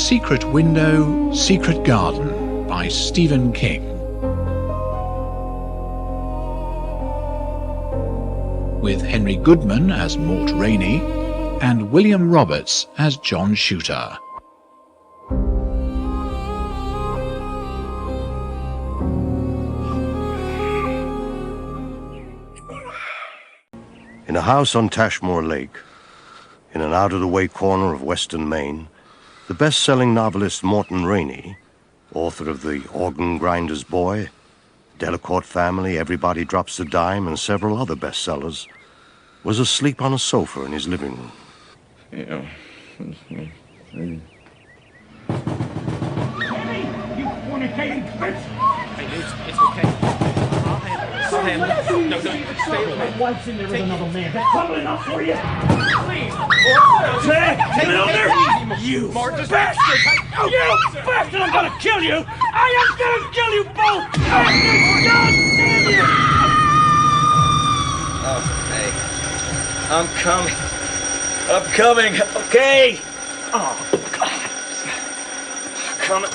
Secret Window, Secret Garden by Stephen King. With Henry Goodman as Mort Rainey and William Roberts as John Shooter. In a house on Tashmore Lake, in an out-of-the-way corner of western Maine, the best-selling novelist Mort Rainey, author of The Organ Grinder's Boy, Delacourt Family, Everybody Drops a Dime, and several other bestsellers, was asleep on a sofa in his living room. Yeah. Hey, you fornicating bitch! It's okay. I'll handle it. No, stay away. My wife's in there with another man. That's trouble enough for you. Please. Take it over! You bastard! You bastard! I'm gonna kill you! I am gonna kill you both! God damn you! Oh, hey. I'm coming, okay? Oh, God. Coming.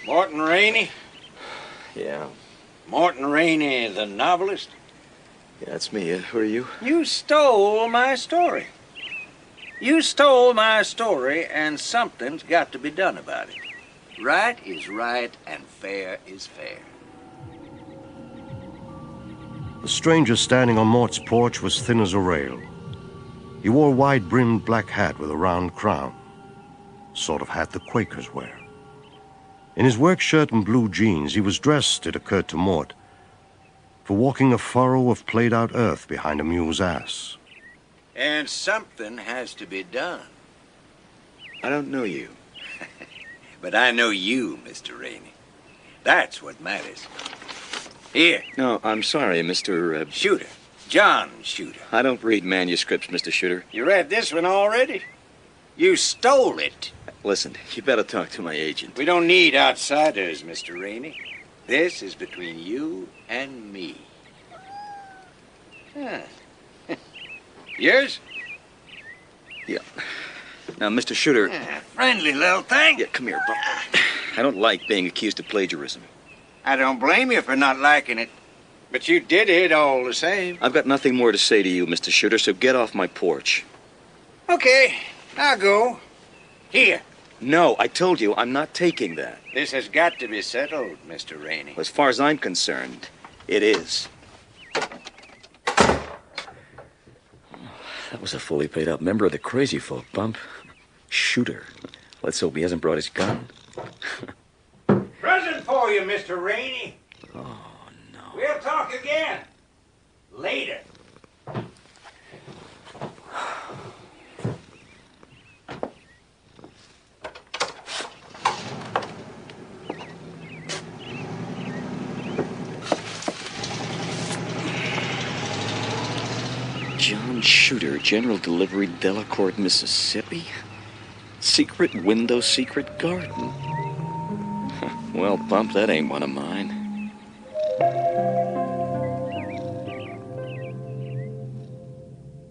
Mort Rainey? Yeah. Mort Rainey, the novelist? Yeah, that's me. Who are you? You stole my story. You stole my story, and something's got to be done about it. Right is right, and fair is fair. The stranger standing on Mort's porch was thin as a rail. He wore a wide-brimmed black hat with a round crown, sort of hat the Quakers wear. In his work shirt and blue jeans, he was dressed, it occurred to Mort, for walking a furrow of played-out earth behind a mule's ass. And something has to be done. I don't know you. But I know you, Mr. Rainey. That's what matters. Here. No, I'm sorry, Mr. Shooter. John Shooter. I don't read manuscripts, Mr. Shooter. You read this one already? You stole it. Listen, you better talk to my agent. We don't need outsiders, Mr. Rainey. This is between you and me. Huh. Yours? Yeah. Now, Mr. Shooter... Friendly little thing. Yeah, come here, Bob. I don't like being accused of plagiarism. I don't blame you for not liking it. But you did it all the same. I've got nothing more to say to you, Mr. Shooter, so get off my porch. Okay, I'll go. Here. No, I told you, I'm not taking that. This has got to be settled, Mr. Rainey. As far as I'm concerned, it is. That was a fully paid up member of the crazy folk, Bump. Shooter. Let's hope he hasn't brought his gun. Present for you, Mr. Rainey. Oh, no. We'll talk again. Later. John Shooter, General Delivery, Delacourt, Mississippi. Secret window, secret garden. Well, Bump, that ain't one of mine.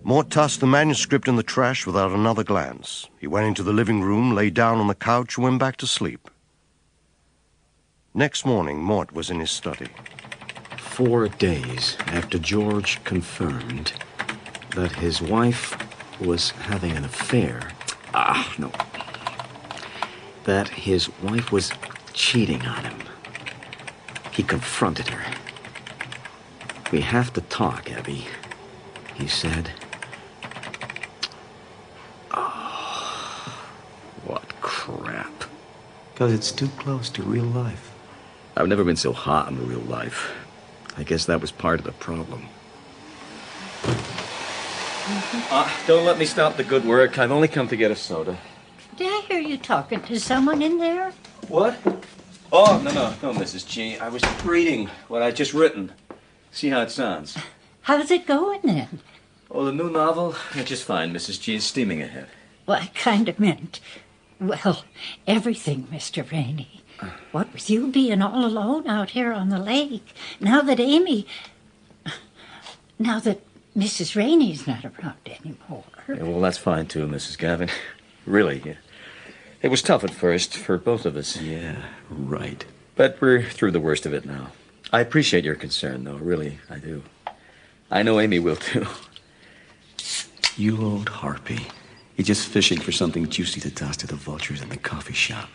Mort tossed the manuscript in the trash without another glance. He went into the living room, lay down on the couch, and went back to sleep. Next morning, Mort was in his study. 4 days after George confirmed that his wife was having an affair. That his wife was cheating on him. He confronted her. "We have to talk, Abby," he said. Oh, what crap. Because it's too close to real life. I've never been so hot in real life. I guess that was part of the problem. Don't let me stop the good work. I've only come to get a soda. Did I hear you talking to someone in there? What? Oh, no, Mrs. G. I was reading what I'd just written. See how it sounds. How's it going then? Oh, the new novel? Just fine, Mrs. G. is steaming ahead. Well, I kind of meant, well, everything, Mr. Rainey. What with you being all alone out here on the lake, now that Mrs. Rainey's not around anymore. Yeah, well, that's fine, too, Mrs. Gavin. Really. It was tough at first for both of us. Yeah, right. But we're through the worst of it now. I appreciate your concern, though. Really, I do. I know Amy will, too. You old harpy. You're just fishing for something juicy to toss to the vultures in the coffee shop.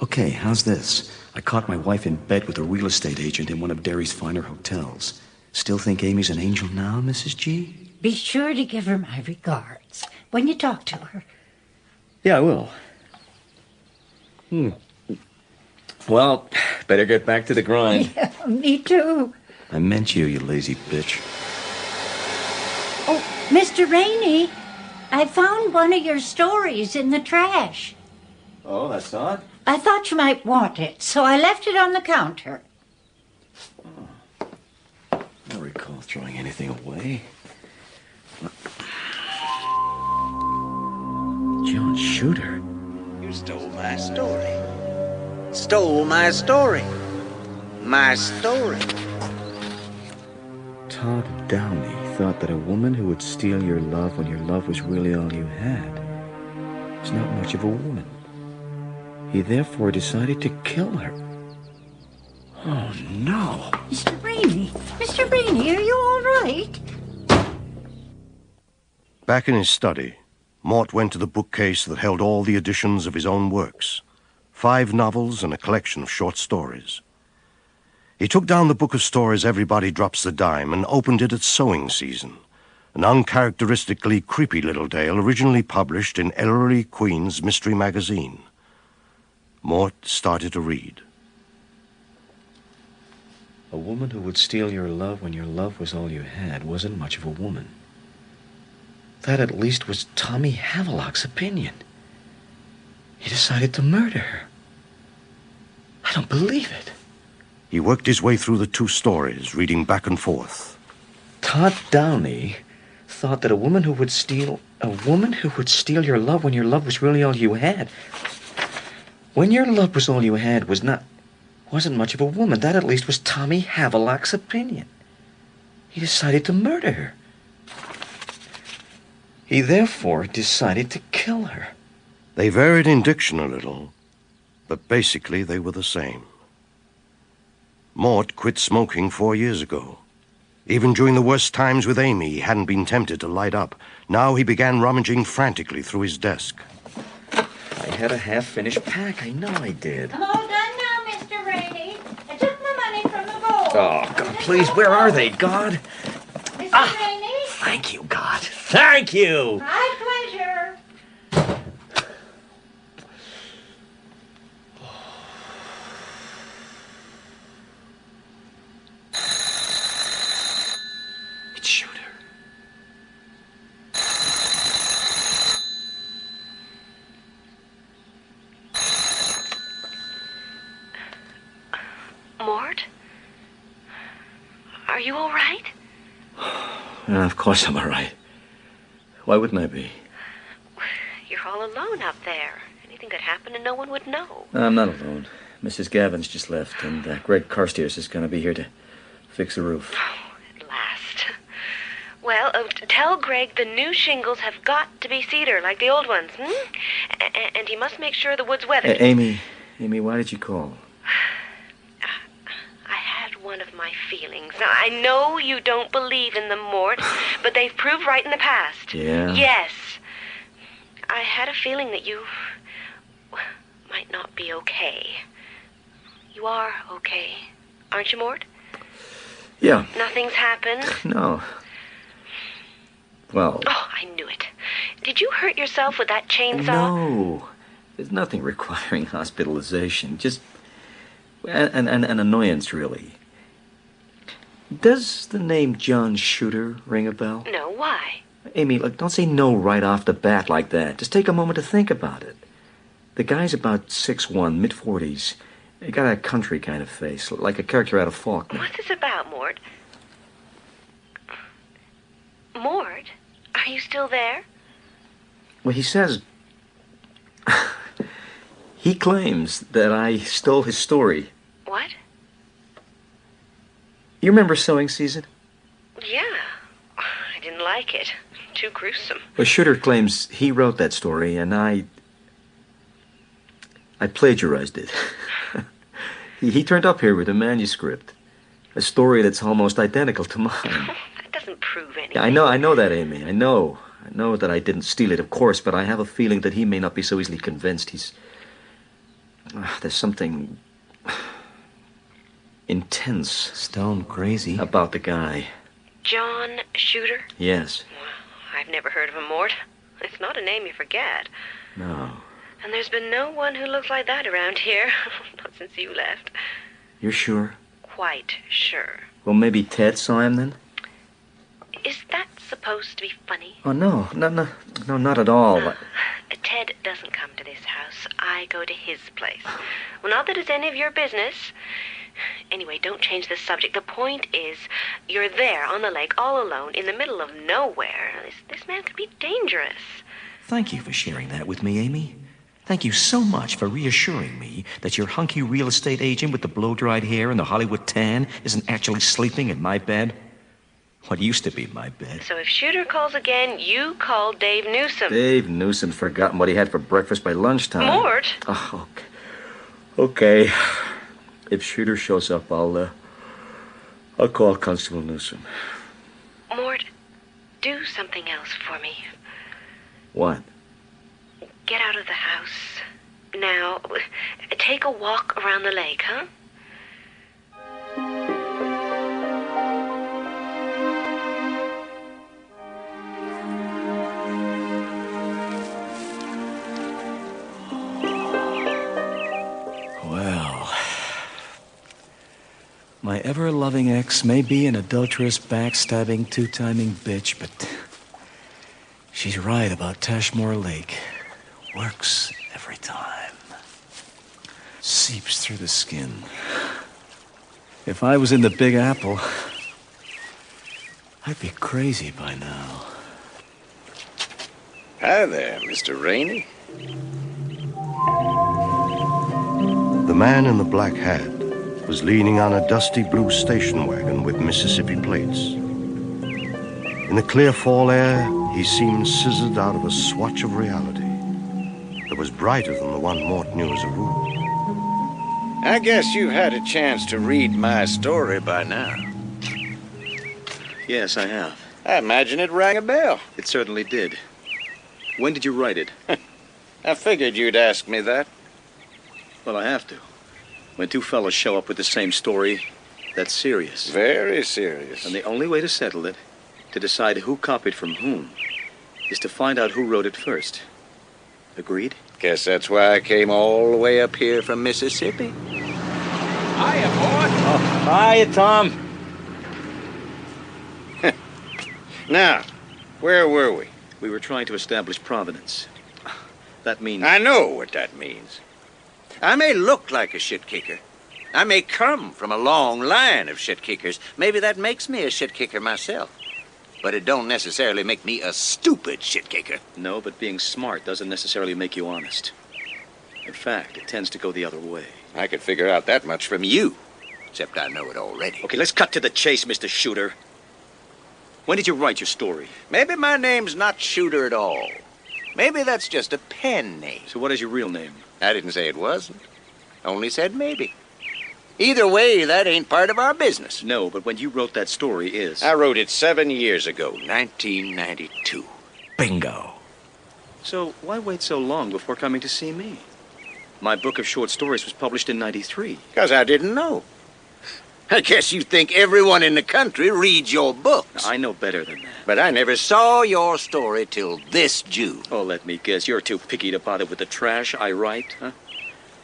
Okay, how's this? I caught my wife in bed with a real estate agent in one of Derry's finer hotels. Still think Amy's an angel now, Mrs. G? Be sure to give her my regards when you talk to her. Yeah, I will. Well, better get back to the grind. Yeah, me too. I meant you, you lazy bitch. Oh, Mr. Rainey, I found one of your stories in the trash. Oh, that's odd. I thought you might want it, so I left it on the counter. I don't recall throwing anything away. John Shooter. You stole my story. Stole my story. My story. Todd Downey thought that a woman who would steal your love when your love was really all you had was not much of a woman. He therefore decided to kill her. Oh, no. Mr. Rainey, are you all right? Back in his study, Mort went to the bookcase that held all the editions of his own works, 5 novels and a collection of short stories. He took down the book of stories Everybody Drops the Dime and opened it at sewing season, an uncharacteristically creepy little tale originally published in Ellery Queen's Mystery Magazine. Mort started to read. A woman who would steal your love when your love was all you had wasn't much of a woman. That at least was Tommy Havelock's opinion. He decided to murder her. I don't believe it. He worked his way through the 2 stories, reading back and forth. Todd Downey thought that a woman who would steal your love when your love was really all you had. When your love was all you had wasn't much of a woman. That at least was Tommy Havelock's opinion. He decided to murder her. He therefore decided to kill her. They varied in diction a little, but basically they were the same. Mort quit smoking 4 years ago. Even during the worst times with Amy, he hadn't been tempted to light up. Now he began rummaging frantically through his desk. I had a half-finished pack. I know I did. I'm all done now, Mr. Rainey. I took my money from the vault. Oh, God, please, where are they, God? Mr. Rainey? Thank you, God. Thank you! My pleasure. It's Shooter. Mort? Are you all right? Of course I'm all right. Why wouldn't I be? You're all alone up there. Anything could happen and no one would know. I'm not alone. Mrs. Gavin's just left, and Greg Carstairs is going to be here to fix the roof. Oh, at last. Well, tell Greg the new shingles have got to be cedar, like the old ones, And he must make sure the wood's weathered. Amy, why did you call? I had one of my feelings. Now, I know you don't believe in them, Mort, but they've proved right in the past. Yeah? Yes. I had a feeling that you might not be okay. You are okay, aren't you, Mort? Yeah. Nothing's happened? No. Well... Oh, I knew it. Did you hurt yourself with that chainsaw? No. There's nothing requiring hospitalization. Just an annoyance, really. Does the name John Shooter ring a bell? No, why? Amy, look, don't say no right off the bat like that. Just take a moment to think about it. The guy's about 6'1", mid-40s. He got a country kind of face, like a character out of Faulkner. What's this about, Mort? Mort? Are you still there? Well, he says... he claims that I stole his story. What? You remember sewing season? Yeah. I didn't like it. Too gruesome. Well, Shooter claims he wrote that story, and I plagiarized it. He turned up here with a manuscript. A story that's almost identical to mine. That doesn't prove anything. Yeah, I know that, Amy. I know that I didn't steal it, of course, but I have a feeling that he may not be so easily convinced. There's something intense. Stone crazy. About the guy. John Shooter? Yes. Well, I've never heard of him, Mort. It's not a name you forget. No. And there's been no one who looks like that around here. Not since you left. You're sure? Quite sure. Well, maybe Ted saw him then? Is that supposed to be funny? Oh, no, not at all. Ted doesn't come to this house. I go to his place. Well, not that it's any of your business. Anyway, don't change the subject. The point is, you're there on the lake all alone in the middle of nowhere. This man could be dangerous. Thank you for sharing that with me, Amy. Thank you so much for reassuring me that your hunky real estate agent with the blow-dried hair and the Hollywood tan isn't actually sleeping in my bed. What used to be my bed. So if Shooter calls again, you call Dave Newsom. Dave Newsom's forgotten what he had for breakfast by lunchtime. Mort? Oh, okay. If Shooter shows up, I'll call Constable Newsom. Mort, do something else for me. What? Get out of the house. Now, take a walk around the lake, huh? Well, my ever-loving ex may be an adulterous, backstabbing, two-timing bitch, but she's right about Tashmore Lake. Works every time. Seeps through the skin. If I was in the Big Apple, I'd be crazy by now. Hi there, Mr. Rainey. The man in the black hat was leaning on a dusty blue station wagon with Mississippi plates. In the clear fall air, he seemed scissored out of a swatch of reality that was brighter than the one Mort knew as a rule. I guess you've had a chance to read my story by now. Yes, I have. I imagine it rang a bell. It certainly did. When did you write it? I figured you'd ask me that. Well, I have to. When two fellas show up with the same story, that's serious. Very serious. And the only way to settle it, to decide who copied from whom, is to find out who wrote it first. Agreed? Guess that's why I came all the way up here from Mississippi. Hiya, Mort. Oh, hiya, Tom. Now, where were we? We were trying to establish provenance. That means... I know what that means. I may look like a shit-kicker. I may come from a long line of shit-kickers. Maybe that makes me a shit-kicker myself. But it don't necessarily make me a stupid shit-kicker. No, but being smart doesn't necessarily make you honest. In fact, it tends to go the other way. I could figure out that much from you. Except I know it already. Okay, let's cut to the chase, Mr. Shooter. When did you write your story? Maybe my name's not Shooter at all. Maybe that's just a pen name. So what is your real name? I didn't say it wasn't. Only said maybe. Either way, that ain't part of our business. No, but when you wrote that story is... I wrote it 7 years ago, 1992. Bingo. So why wait so long before coming to see me? My book of short stories was published in 93. Because I didn't know. I guess you think everyone in the country reads your books. I know better than that. But I never saw your story till this June. Oh, let me guess. You're too picky to bother with the trash I write, huh?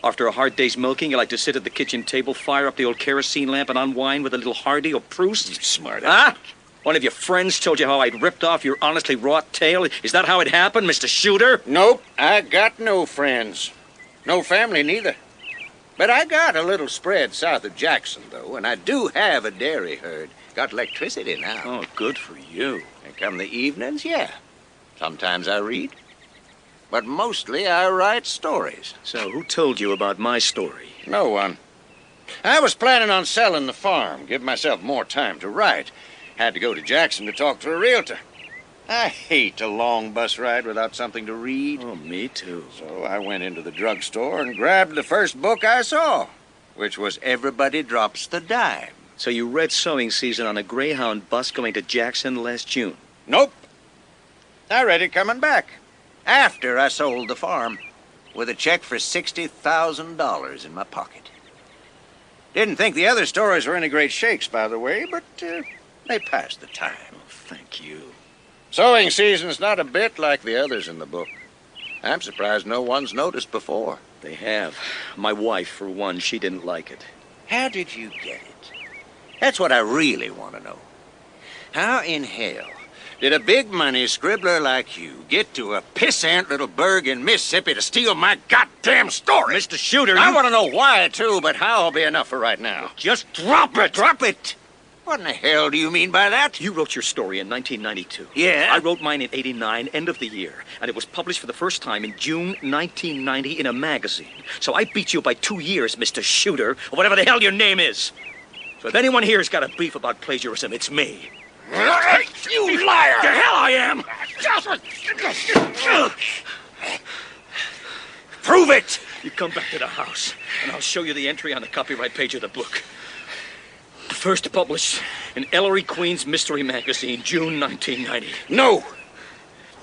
After a hard day's milking, you like to sit at the kitchen table, fire up the old kerosene lamp, and unwind with a little Hardy or Proust? You smart Huh? One of your friends told you how I'd ripped off your honestly wrought tale? Is that how it happened, Mr. Shooter? Nope, I got no friends. No family, neither. But I got a little spread south of Jackson, though, and I do have a dairy herd. Got electricity now. Oh, good for you. And come the evenings, yeah. Sometimes I read. But mostly I write stories. So who told you about my story? No one. I was planning on selling the farm, give myself more time to write. Had to go to Jackson to talk to a realtor. I hate a long bus ride without something to read. Oh, me too. So I went into the drugstore and grabbed the first book I saw, which was Everybody Drops the Dime. So you read Sewing Season on a Greyhound bus going to Jackson last June? Nope. I read it coming back, after I sold the farm, with a check for $60,000 in my pocket. Didn't think the other stories were any great shakes, by the way, but they passed the time. Oh, thank you. Sewing Season's not a bit like the others in the book. I'm surprised no one's noticed before. They have. My wife, for one, she didn't like it. How did you get it? That's what I really want to know. How in hell did a big-money scribbler like you get to a pissant little burg in Mississippi to steal my goddamn story? Mr. Shooter, I want to know why, too, but how will be enough for right now. Just drop it! Drop it? What in the hell do you mean by that? You wrote your story in 1992. Yeah? I wrote mine in 89, end of the year, and it was published for the first time in June 1990 in a magazine. So I beat you by 2 years, Mr. Shooter, or whatever the hell your name is. So if anyone here's got a beef about plagiarism, it's me. You liar! The hell I am! Prove it! You come back to the house, and I'll show you the entry on the copyright page of the book. First published in Ellery Queen's Mystery Magazine, June 1990. No!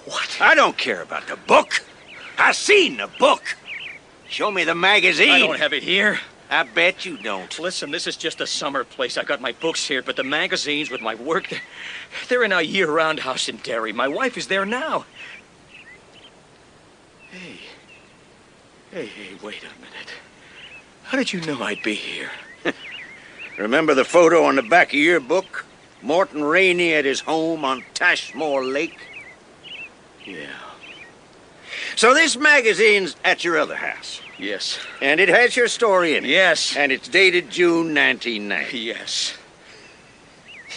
What? I don't care about the book. I seen the book. Show me the magazine. I don't have it here. I bet you don't. Listen, this is just a summer place. I got my books here, but the magazines with my work, they're in our year-round house in Derry. My wife is there now. Hey, wait a minute. How did you know I'd be here? Remember the photo on the back of your book? Mort Rainey at his home on Tashmore Lake? Yeah. So this magazine's at your other house. Yes. And it has your story in it. Yes. And it's dated June 1990. Yes.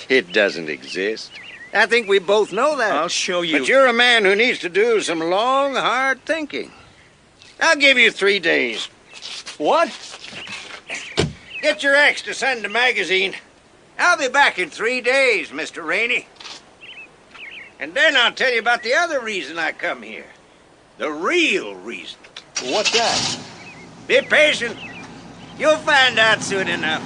It doesn't exist. I think we both know that. I'll show you. But you're a man who needs to do some long, hard thinking. I'll give you 3 days. What? Get your ex to send the magazine. I'll be back in 3 days, Mr. Rainey. And then I'll tell you about the other reason I come here. The real reason. What's that? Be patient. You'll find out soon enough.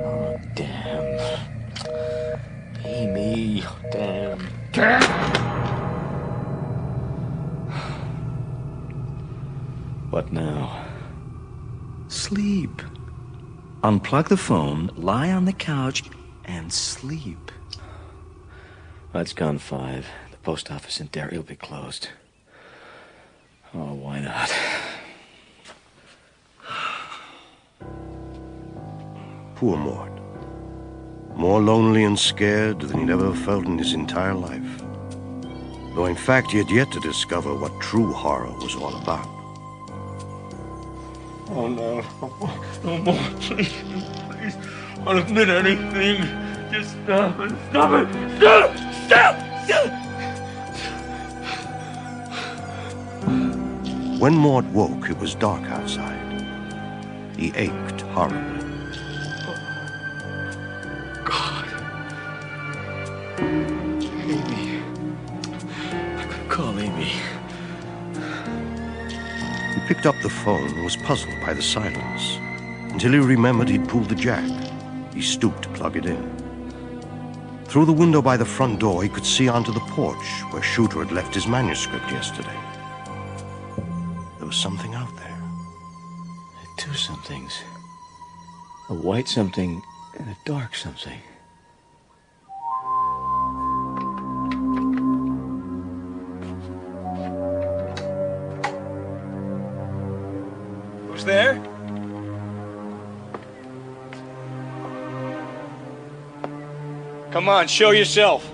Oh, damn. Amy, damn. What now? Sleep. Unplug the phone, lie on the couch, and sleep. It's gone 5. The post office in Derry will be closed. Oh, why not? Poor Mort. More lonely and scared than he'd ever felt in his entire life. Though in fact he had yet to discover what true horror was all about. Oh, no. No more. Please. Please. I'll admit anything. Just stop it. Stop it. Stop. Stop. Stop. When Mort woke, it was dark outside. He ached horribly. God. Amy. I could call Amy. He picked up the phone and was puzzled by the silence, until he remembered he'd pulled the jack. He stooped to plug it in. Through the window by the front door, he could see onto the porch where Shooter had left his manuscript yesterday. There was something out there. 2 somethings. A white something and a dark something. Who's there? Come on, show yourself.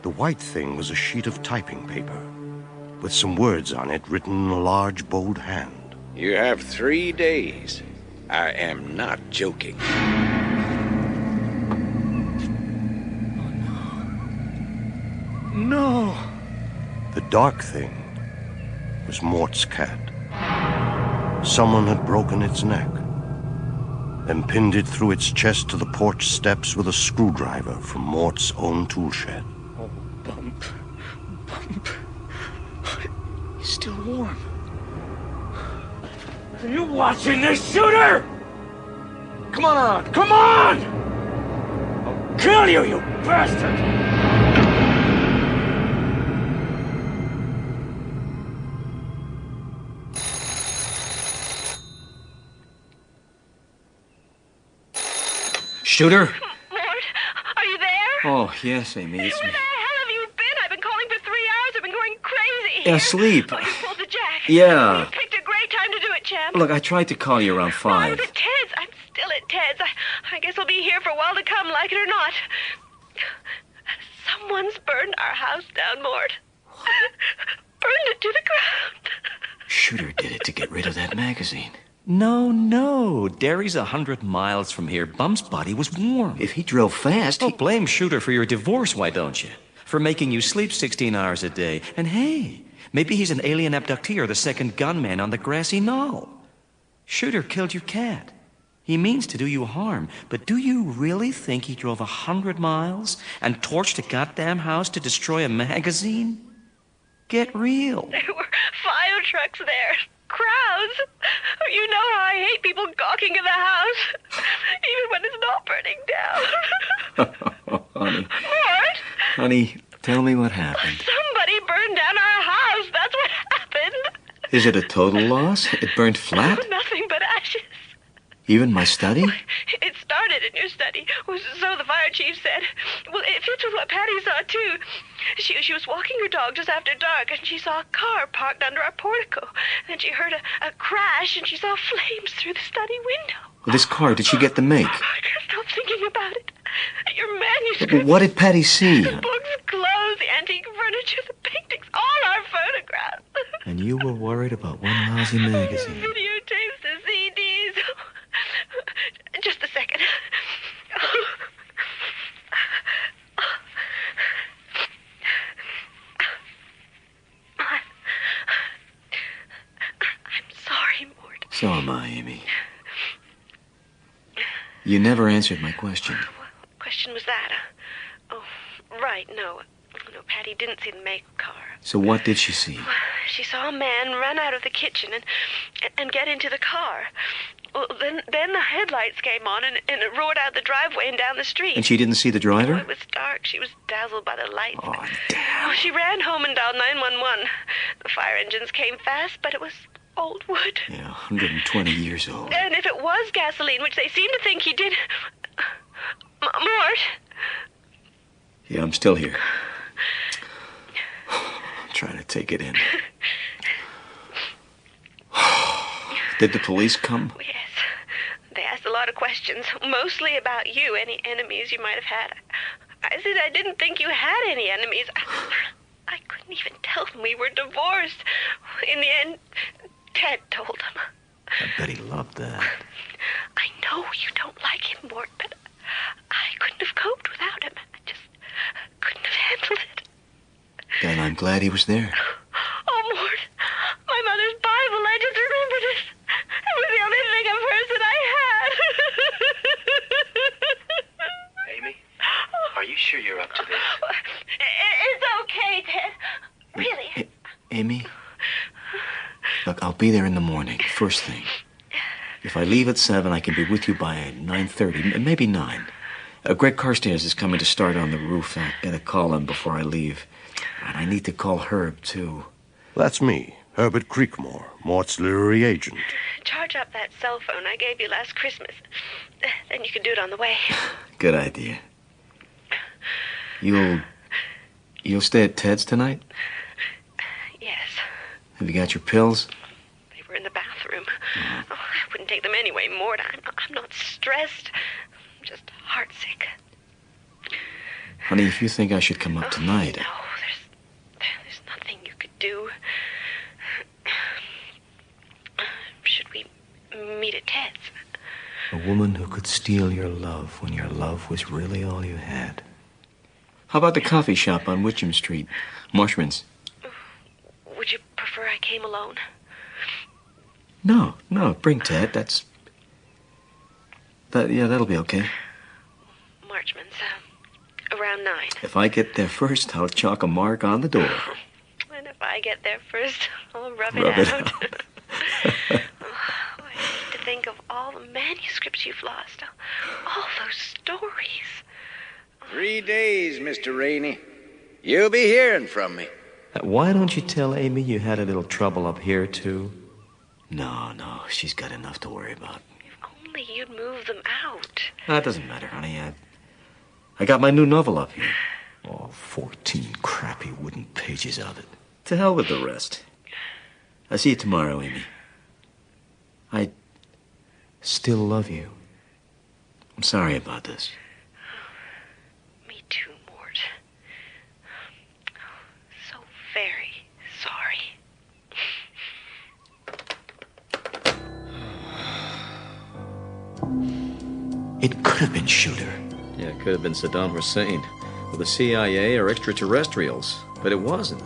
The white thing was a sheet of typing paper, with some words on it written in a large, bold hand. You have 3 days. I am not joking. No. The dark thing was Mort's cat. Someone had broken its neck, then pinned it through its chest to the porch steps with a screwdriver from Mort's own tool shed. Oh, Bump. Bump. He's still warm. Are you watching this, Shooter? Come on! Come on! I'll kill you, you bastard! Shooter? Mort, are you there? Oh, yes, Amy, it's Where me. the hell have you been? I've been calling for 3 hours. I've been going crazy. Yeah, sleep. Oh, you pulled the jack. Yeah. You picked a great time to do it, champ. Look, I tried to call you around I 5. was at Ted's. I'm still at Ted's. I guess I'll be here for a while to come, like it or not. Someone's burned our house down, Mort. Burned it to the ground. Shooter did it to get rid of that magazine. No. Derry's 100 miles from here. Bum's body was warm. If he drove fast, Don't blame Shooter for your divorce, why don't you? For making you sleep 16 hours a day. And hey, maybe he's an alien abductee or the second gunman on the grassy knoll. Shooter killed your cat. He means to do you harm, but do you really think he drove 100 miles and torched a goddamn house to destroy a magazine? Get real. There were fire trucks there. Crowds. You know how I hate people gawking at the house, even when it's not burning down. Honey. Mort? Honey, tell me what happened. Somebody burned down our house. That's what happened. Is it a total loss? It burned flat? Nothing but ashes. Even my study? It started in your study, so the fire chief said. Well, it fits with what Patty saw, too. She was walking her dog just after dark, and she saw a car parked under our portico. Then she heard a crash, and she saw flames through the study window. Well, this car, did she get the make? I can't stop thinking about it. Your manuscript. What did Patty see? The books, clothes, the antique furniture, the paintings, all our photographs. And you were worried about one lousy magazine. Videotapes, the CDs. Just a second. I'm sorry, Mort. So am I, Amy. You never answered my question. What question was that? Oh, right, no. No, Patty didn't see the make car. So what did she see? She saw a man run out of the kitchen and get into the car. Well, then the headlights came on and it roared out the driveway and down the street. And she didn't see the driver? Oh, it was dark. She was dazzled by the lights. Oh, damn. Oh, she ran home and dialed 911. The fire engines came fast, but it was old wood. Yeah, 120 years old. And if it was gasoline, which they seem to think he did... Mort? Yeah, I'm still here. I'm trying to take it in. Did the police come? Yes. They asked a lot of questions, mostly about you, any enemies you might have had. I said I didn't think you had any enemies. I couldn't even tell them we were divorced. In the end, Ted told them. I bet he loved that. I know you don't like him, Mort, but I couldn't have coped without him. I just couldn't have handled it. Then I'm glad he was there. Oh, Mort, my mother's Bible, I just remembered it. It was the only thing of hers that I had. Amy, are you sure you're up to this? It's okay, Ted. Really. Amy? Look, I'll be there in the morning, first thing. If I leave at 7, I can be with you by 9:30, maybe 9. Greg Carstairs is coming to start on the roof. I gotta call him before I leave. And I need to call Herb, too. That's me, Herbert Creekmore, Mort's literary agent. Charge up that cell phone I gave you last Christmas. Then you can do it on the way. Good idea. You'll stay at Ted's tonight? Yes. Have you got your pills? They were in the bathroom. Oh, I wouldn't take them anyway, Mort. I'm not stressed. I'm just heartsick. Honey, if you think I should come up tonight... No, there's nothing you could do. Should we meet at Ted's? A woman who could steal your love when your love was really all you had. How about the coffee shop on Witcham Street? Marshman's. Would you prefer I came alone? No, bring Ted. That'll be okay. Marchman's, around 9. If I get there first, I'll chalk a mark on the door. And if I get there first, I'll rub Rub it it out. out. I hate to think of all the manuscripts you've lost. All those stories. 3 days, Mr. Rainey. You'll be hearing from me. Why don't you tell Amy you had a little trouble up here, too? No, she's got enough to worry about. If only you'd move them out. That doesn't matter, honey. I got my new novel up here. Oh, 14 crappy wooden pages of it. To hell with the rest. I'll see you tomorrow, Amy. I still love you. I'm sorry about this. Me too, Mort. So very sorry. It could have been Shooter. Yeah, it could have been Saddam Hussein, or the CIA, or extraterrestrials, but it wasn't.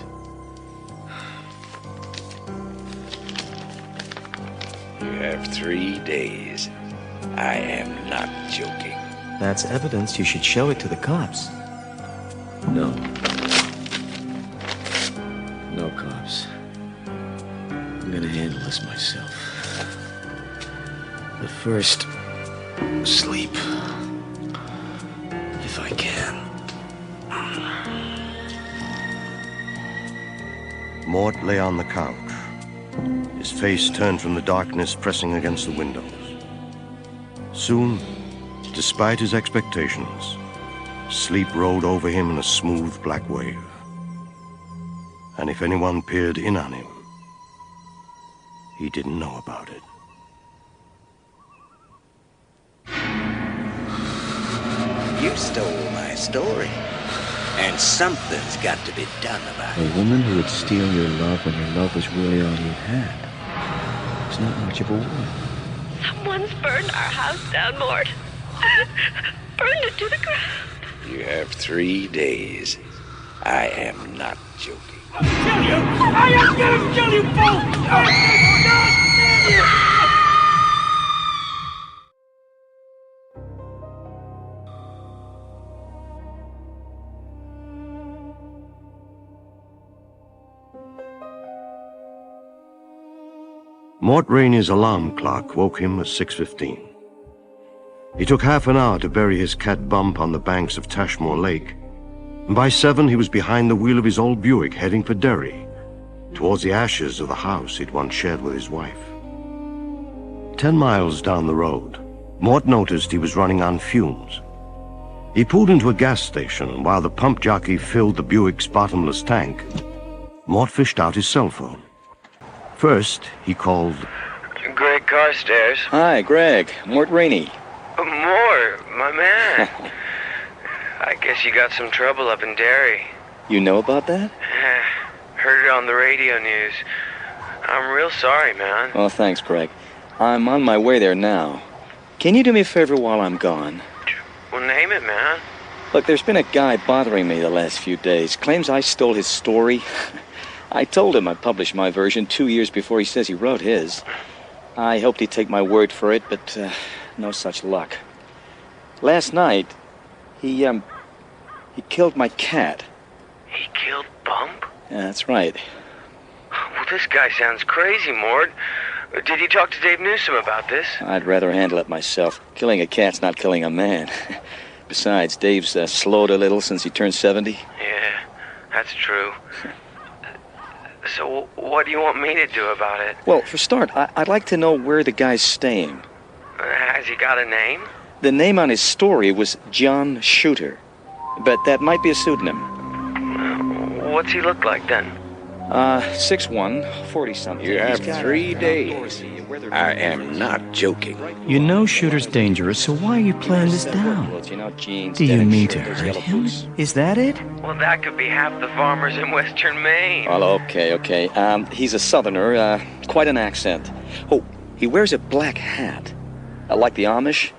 You have 3 days. I am not joking. That's evidence. You should show it to the cops. No. No cops. I'm gonna handle this myself. But first, sleep. If I can. Mort lay on the couch, his face turned from the darkness pressing against the windows. Soon, despite his expectations, sleep rolled over him in a smooth black wave. And if anyone peered in on him, he didn't know about it. You stole my story. And something's got to be done about it. A woman who would steal your love when your love was really all you had. It's not much of a woman. Someone's burned our house down, Mort. Burned it to the ground. You have 3 days. I am not joking. I'll kill you! I am gonna kill you both! Mort Rainey's alarm clock woke him at 6:15. He took half an hour to bury his cat Bump on the banks of Tashmore Lake, and by 7 he was behind the wheel of his old Buick heading for Derry, towards the ashes of the house he'd once shared with his wife. 10 miles down the road, Mort noticed he was running on fumes. He pulled into a gas station, and while the pump jockey filled the Buick's bottomless tank, Mort fished out his cell phone. First, he called... Greg Carstairs. Hi, Greg. Mort Rainey. Mort, my man. I guess you got some trouble up in Derry. You know about that? Heard it on the radio news. I'm real sorry, man. Oh, thanks, Greg. I'm on my way there now. Can you do me a favor while I'm gone? Well, name it, man. Look, there's been a guy bothering me the last few days. Claims I stole his story. I told him I'd publish my version 2 years before he says he wrote his. I hoped he'd take my word for it, but no such luck. Last night, he killed my cat. He killed Bump? Yeah, that's right. Well, this guy sounds crazy, Mort. Did you talk to Dave Newsom about this? I'd rather handle it myself. Killing a cat's not killing a man. Besides, Dave's slowed a little since he turned 70. Yeah, that's true. So what do you want me to do about it? Well, for start, I'd like to know where the guy's staying. Has he got a name? The name on his story was John Shooter, but that might be a pseudonym. What's he look like then? 6'1", 40-something. You have 3 days. I am not joking. You know Shooter's dangerous, so why are you playing this down? Do you mean to hurt him? Is that it? Well, that could be half the farmers in western Maine. Well, okay. He's a southerner, quite an accent. Oh, he wears a black hat, like the Amish.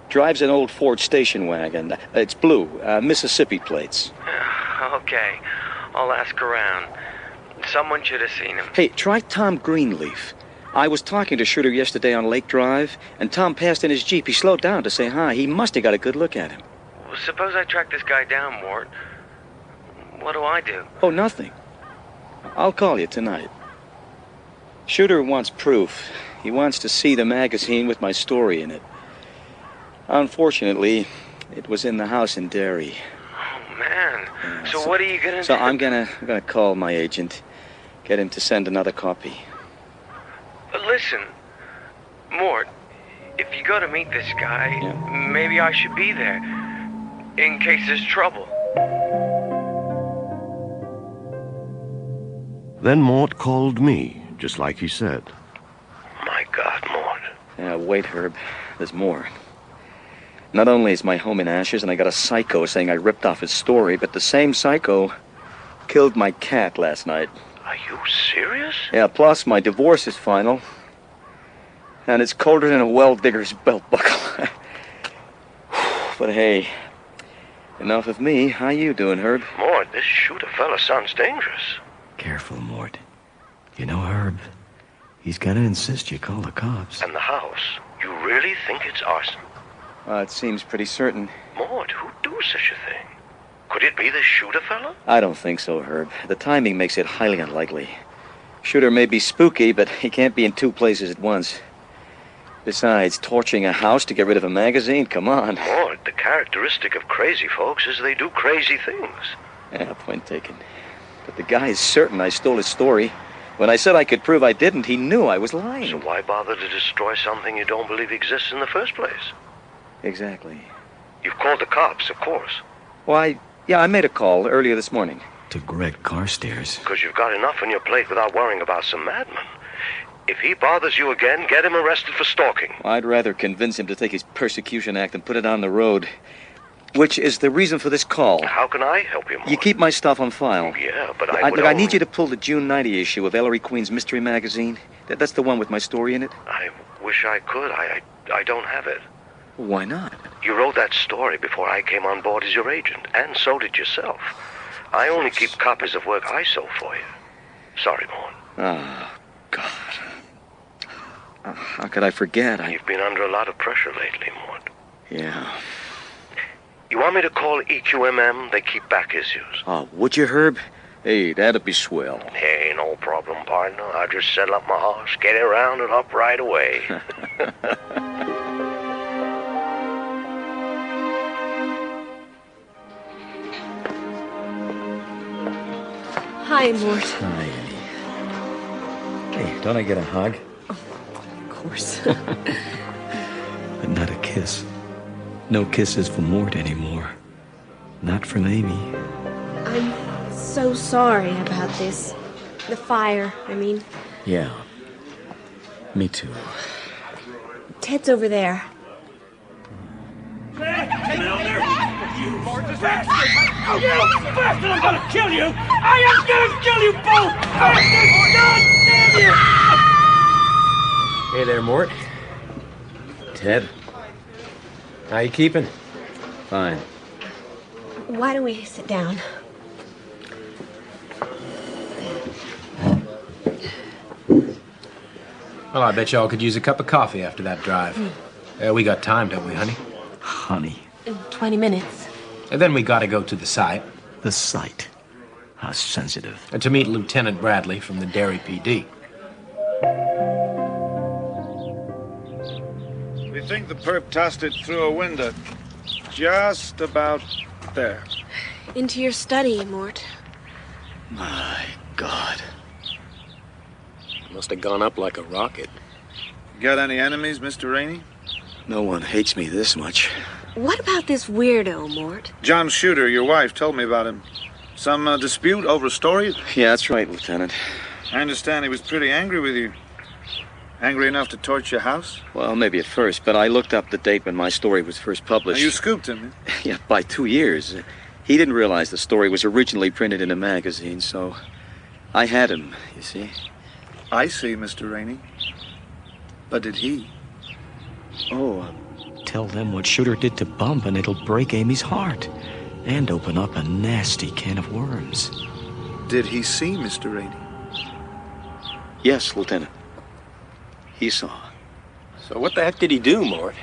Drives an old Ford station wagon. It's blue, Mississippi plates. Okay, I'll ask around. Someone should have seen him. Hey, try Tom Greenleaf. I was talking to Shooter yesterday on Lake Drive, and Tom passed in his Jeep. He slowed down to say hi. He must have got a good look at him. Well, suppose I track this guy down, Mort. What do I do? Oh, nothing. I'll call you tonight. Shooter wants proof. He wants to see the magazine with my story in it. Unfortunately, it was in the house in Derry. Oh, man. So what are you gonna do? So I'm gonna call my agent, get him to send another copy. But listen, Mort, if you go to meet this guy, maybe I should be there, in case there's trouble. Then Mort called me, just like he said. My God, Mort. Yeah, wait, Herb. There's more. Not only is my home in ashes and I got a psycho saying I ripped off his story, but the same psycho killed my cat last night. Are you serious? Yeah, plus my divorce is final. And it's colder than a well-digger's belt buckle. But hey, enough of me. How you doing, Herb? Mort, this shooter fella sounds dangerous. Careful, Mort. You know, Herb, he's gonna insist you call the cops. And the house, you really think it's arson? It seems pretty certain. Mort, who'd do such a thing? Could it be this shooter fella? I don't think so, Herb. The timing makes it highly unlikely. Shooter may be spooky, but he can't be in two places at once. Besides, torching a house to get rid of a magazine? Come on. Mort, the characteristic of crazy folks is they do crazy things. Yeah, point taken. But the guy is certain I stole his story. When I said I could prove I didn't, he knew I was lying. So why bother to destroy something you don't believe exists in the first place? Exactly. You've called the cops, of course. Why, yeah, I made a call earlier this morning. To Greg Carstairs. Because you've got enough on your plate without worrying about some madman. If he bothers you again, get him arrested for stalking. I'd rather convince him to take his persecution act and put it on the road. Which is the reason for this call. How can I help you, Mort? You keep my stuff on file. Yeah, but I need you to pull the June 90 issue of Ellery Queen's Mystery Magazine. That's the one with my story in it. I wish I could. I don't have it. Why not? You wrote that story before I came on board as your agent, and so did yourself. I only keep copies of work I sold for you. Sorry, Mort. Oh, God. How could I forget? You've been under a lot of pressure lately, Mort. Yeah. You want me to call EQMM? They keep back issues. Oh, would you, Herb? Hey, that'd be swell. Hey, no problem, partner. I'll just settle up my horse, get it rounded up right away. Hi, Mort. Hi, Annie. Hey, don't I get a hug? Of course. But not a kiss. No kisses for Mort anymore. Not from Amy. I'm so sorry about this. The fire, I mean. Yeah. Me too. Ted's over there. You bastard! You bastard! I'm gonna kill you! I am gonna kill you both! Bastard! God damn you! Hey there, Mort. Ted. How you keeping? Fine. Why don't we sit down? Well, I bet y'all could use a cup of coffee after that drive. We got time, don't we, honey? Honey. In 20 minutes. And then we gotta go to the site. The site? How sensitive. And to meet Lieutenant Bradley from the Derry PD. We think the perp tossed it through a window. Just about there. Into your study, Mort. My God. Must have gone up like a rocket. Got any enemies, Mr. Rainey? No one hates me this much. What about this weirdo, Mort? John Shooter, your wife, told me about him. Some dispute over a story? Yeah, that's right, Lieutenant. I understand he was pretty angry with you. Angry enough to torch your house? Well, maybe at first, but I looked up the date when my story was first published. Now, you scooped him, eh? Yeah, by 2 years. He didn't realize the story was originally printed in a magazine, so I had him, you see. I see, Mr. Rainey. But did he? Oh, tell them what Shooter did to Bump and it'll break Amy's heart. And open up a nasty can of worms. Did he see Mr. Rainey? Yes, Lieutenant. He saw. So what the heck did he do, Mort?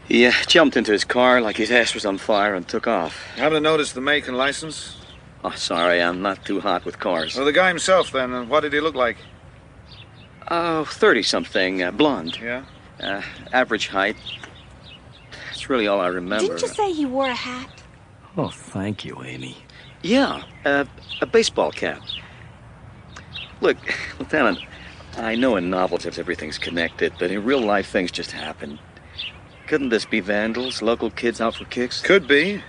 He jumped into his car like his ass was on fire and took off. Happen to notice the make and license? Oh, sorry, I'm not too hot with cars. Well, the guy himself, then, what did he look like? Oh, 30-something, blonde. Yeah? Average height. That's really all I remember. Didn't you say he wore a hat? Oh, thank you, Amy. Yeah, a baseball cap. Look, Lieutenant, I know in novels everything's connected, but in real life things just happen. Couldn't this be vandals, local kids out for kicks? Could be.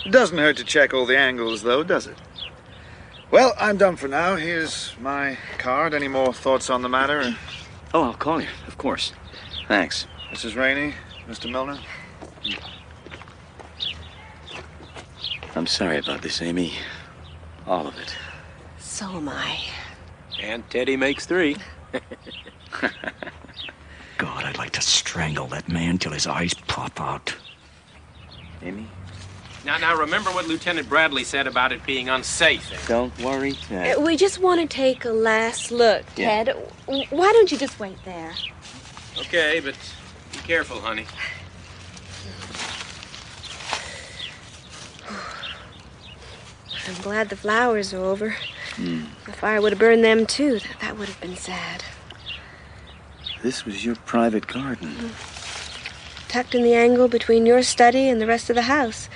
It doesn't hurt to check all the angles, though, does it? Well, I'm done for now. Here's my card. Any more thoughts on the matter? Oh, I'll call you, of course. Thanks. Mrs. Rainey, Mr. Milner? I'm sorry about this, Amy. All of it. So am I. And Teddy makes 3. God, I'd like to strangle that man till his eyes pop out. Amy? Now, remember what Lieutenant Bradley said about it being unsafe. Don't worry, Ted. We just want to take a last look, Yeah. Ted. Why don't you just wait there? Okay, but be careful, honey. I'm glad the flowers are over. Hmm. The fire would have burned them, too. That would have been sad. This was your private garden. Tucked in the angle between your study and the rest of the house.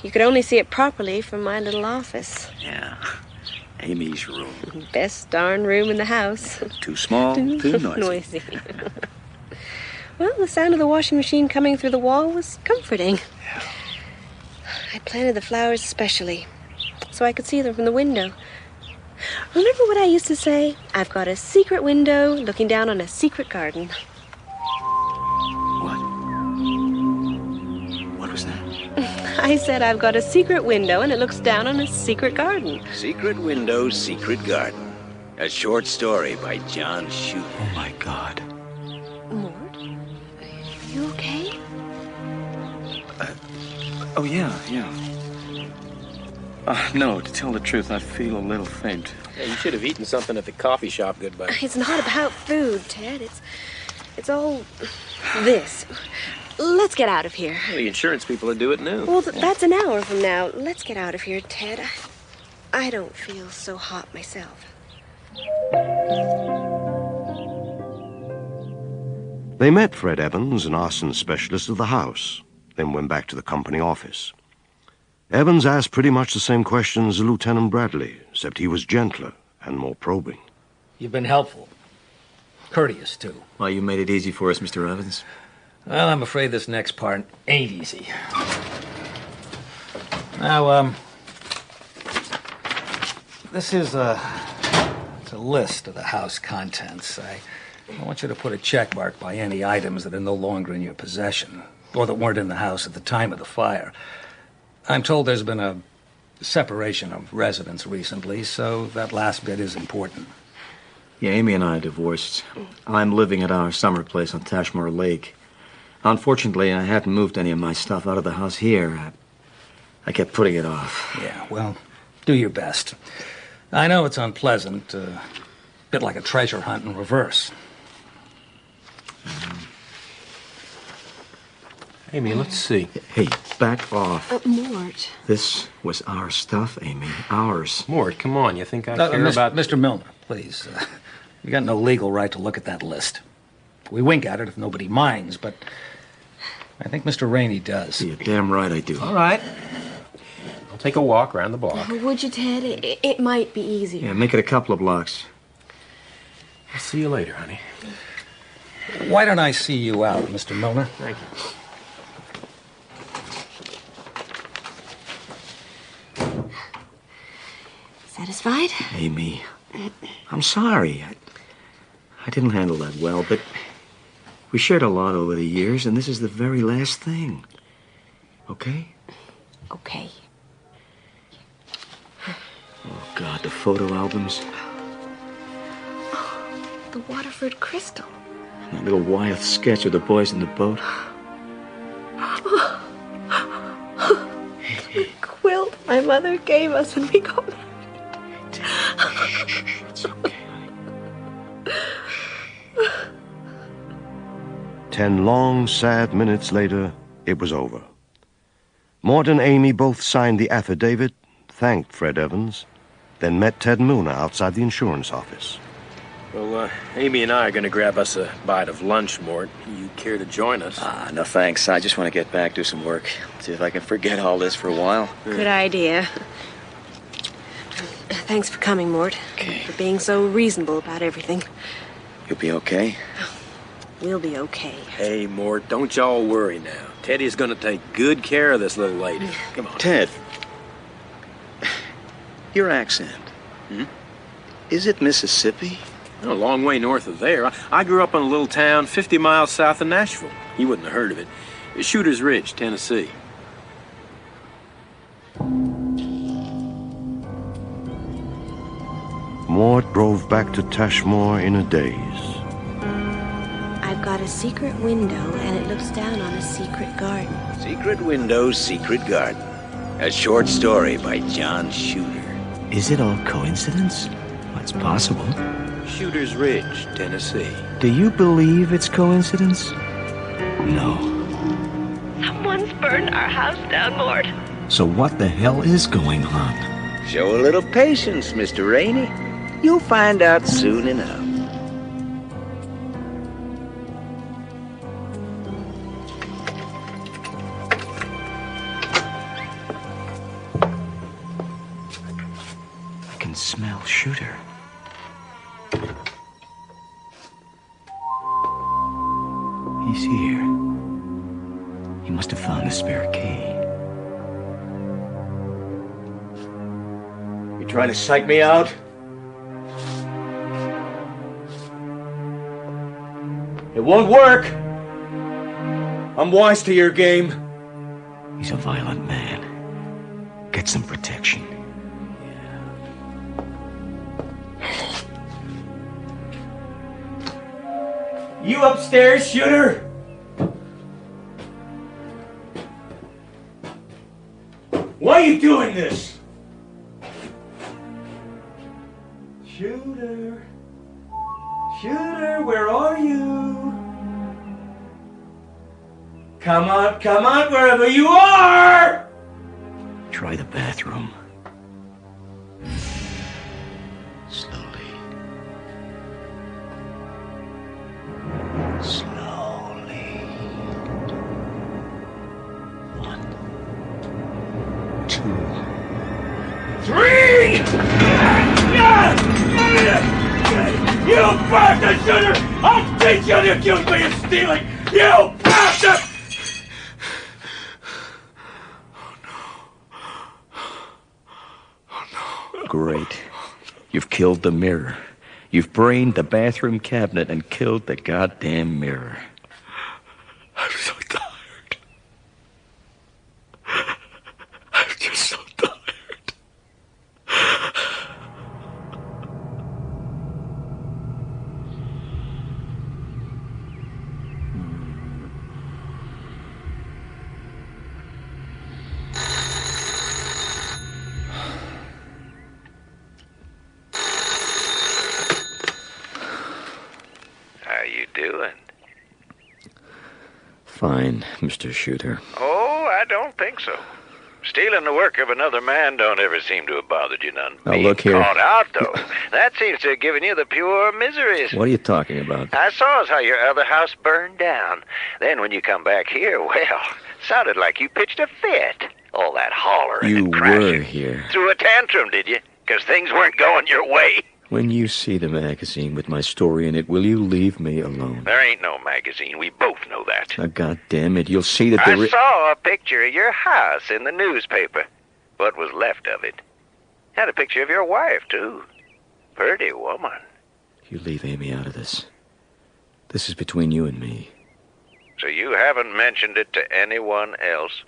You could only see it properly from my little office. Yeah. Amy's room. Best darn room in the house. Too small, too noisy. Well, the sound of the washing machine coming through the wall was comforting. I planted the flowers especially, so I could see them from the window. Remember what I used to say? I've got a secret window looking down on a secret garden. What was that? I said I've got a secret window and it looks down on a secret garden. Secret Window, Secret Garden. A short story by John Shute. Oh, my God. Mort? Are you okay? Oh, yeah. No, to tell the truth, I feel a little faint. Yeah, you should have eaten something at the coffee shop, good buddy. It's not about food, Ted. It's all this. Let's get out of here. Well, the insurance people will do it now. Well, that's an hour from now. Let's get out of here, Ted. I don't feel so hot myself. They met Fred Evans, an arson specialist at the house, then went back to the company office. Evans asked pretty much the same questions as Lieutenant Bradley, except he was gentler and more probing. You've been helpful. Courteous, too. Well, you made it easy for us, Mr. Evans. Well, I'm afraid this next part ain't easy. Now, this is it's a list of the house contents. I want you to put a check mark by any items that are no longer in your possession, or that weren't in the house at the time of the fire. I'm told there's been a separation of residents recently, so that last bit is important. Yeah, Amy and I are divorced. I'm living at our summer place on Tashmore Lake. Unfortunately, I hadn't moved any of my stuff out of the house here. I kept putting it off. Yeah, well, do your best. I know it's unpleasant, a bit like a treasure hunt in reverse. Amy, let's see. Hey, back off. Mort. This was our stuff, Amy. Ours. Mort, come on. You think I care about... Mr. Milner, please. You got no legal right to look at that list. We wink at it if nobody minds, but I think Mr. Rainey does. You're damn right I do. All right. I'll take a walk around the block. Would you, Ted? It might be easier. Yeah, make it a couple of blocks. I'll see you later, honey. Why don't I see you out, Mr. Milner? Thank you. Satisfied? Amy, I'm sorry. I didn't handle that well, but we shared a lot over the years, and this is the very last thing. Okay? Okay. Oh, God, the photo albums. Oh, the Waterford crystal. That little Wyeth sketch of the boys in the boat. The quilt my mother gave us when we got married. It's okay, honey. 10 long, sad minutes later, it was over. Mort and Amy both signed the affidavit, thanked Fred Evans, then met Ted Mooner outside the insurance office. Well, Amy and I are going to grab us a bite of lunch, Mort. You care to join us? No thanks. I just want to get back, do some work. See if I can forget all this for a while. Good idea. Thanks for coming, Mort. Okay. For being so reasonable about everything. You'll be okay? We'll be okay. Hey, Mort, don't y'all worry now. Teddy's going to take good care of this little lady. Come on. Ted. Your accent. Is it Mississippi? A long way north of there. I grew up in a little town 50 miles south of Nashville. You wouldn't have heard of it. Shooter's Ridge, Tennessee. Mort drove back to Tashmore in a daze. I've got a secret window, and it looks down on a secret garden. Secret window, secret garden. A short story by John Shooter. Is it all coincidence? Well, it's possible. Shooter's Ridge, Tennessee. Do you believe it's coincidence? No. Someone's burned our house down, Mort. So what the hell is going on? Show a little patience, Mr. Rainey. You'll find out soon enough. I can smell Shooter. He's here. He must have found the spare key. You trying to psych me out? It won't work. I'm wise to your game. He's a violent man. Get some protection. You upstairs, Shooter? Why are you doing this? Shooter. Shooter, where are you? Come on, wherever you are! Try the bathroom. Slowly. One. 2. 3! You bastard, Shooter! I'll teach you to accuse me of stealing! You bastard! Great. You've killed the mirror. You've brained the bathroom cabinet and killed the goddamn mirror. I'm so tired. I'm just so tired. How you doing? Fine, Mr. Shooter. Oh, I don't think so. Stealing the work of another man don't ever seem to have bothered you none. Now, Being look here. caught out, though, that seems to have given you the pure miseries. What are you talking about? I saw as how your other house burned down. Then when you come back here, well, sounded like you pitched a fit. All that hollering You and crashing. were here. Threw a tantrum, did you? Because things weren't going your way. When you see the magazine with my story in it, will you leave me alone? There ain't no magazine. We both know that. Now, God damn it, you'll see that I there saw a picture of your house in the newspaper. What was left of it. Had a picture of your wife, too. Pretty woman. You leave Amy out of this. This is between you and me. So you haven't mentioned it to anyone else?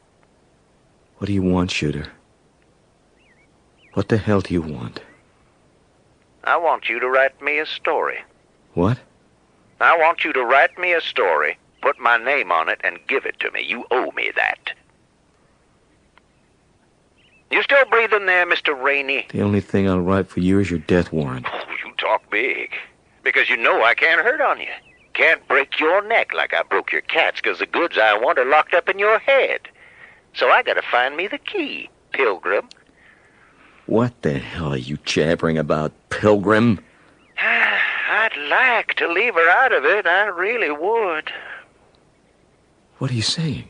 What do you want, Shooter? What the hell do you want? I want you to write me a story. What? I want you to write me a story, put my name on it, and give it to me. You owe me that. You still breathing there, Mr. Rainey? The only thing I'll write for you is your death warrant. Oh, you talk big. Because you know I can't hurt on you. can't break your neck like I broke your cat's, 'cause the goods I want are locked up in your head. So I gotta find me the key, Pilgrim. What the hell are you jabbering about, Pilgrim? I'd like to leave her out of it. I really would. What are you saying?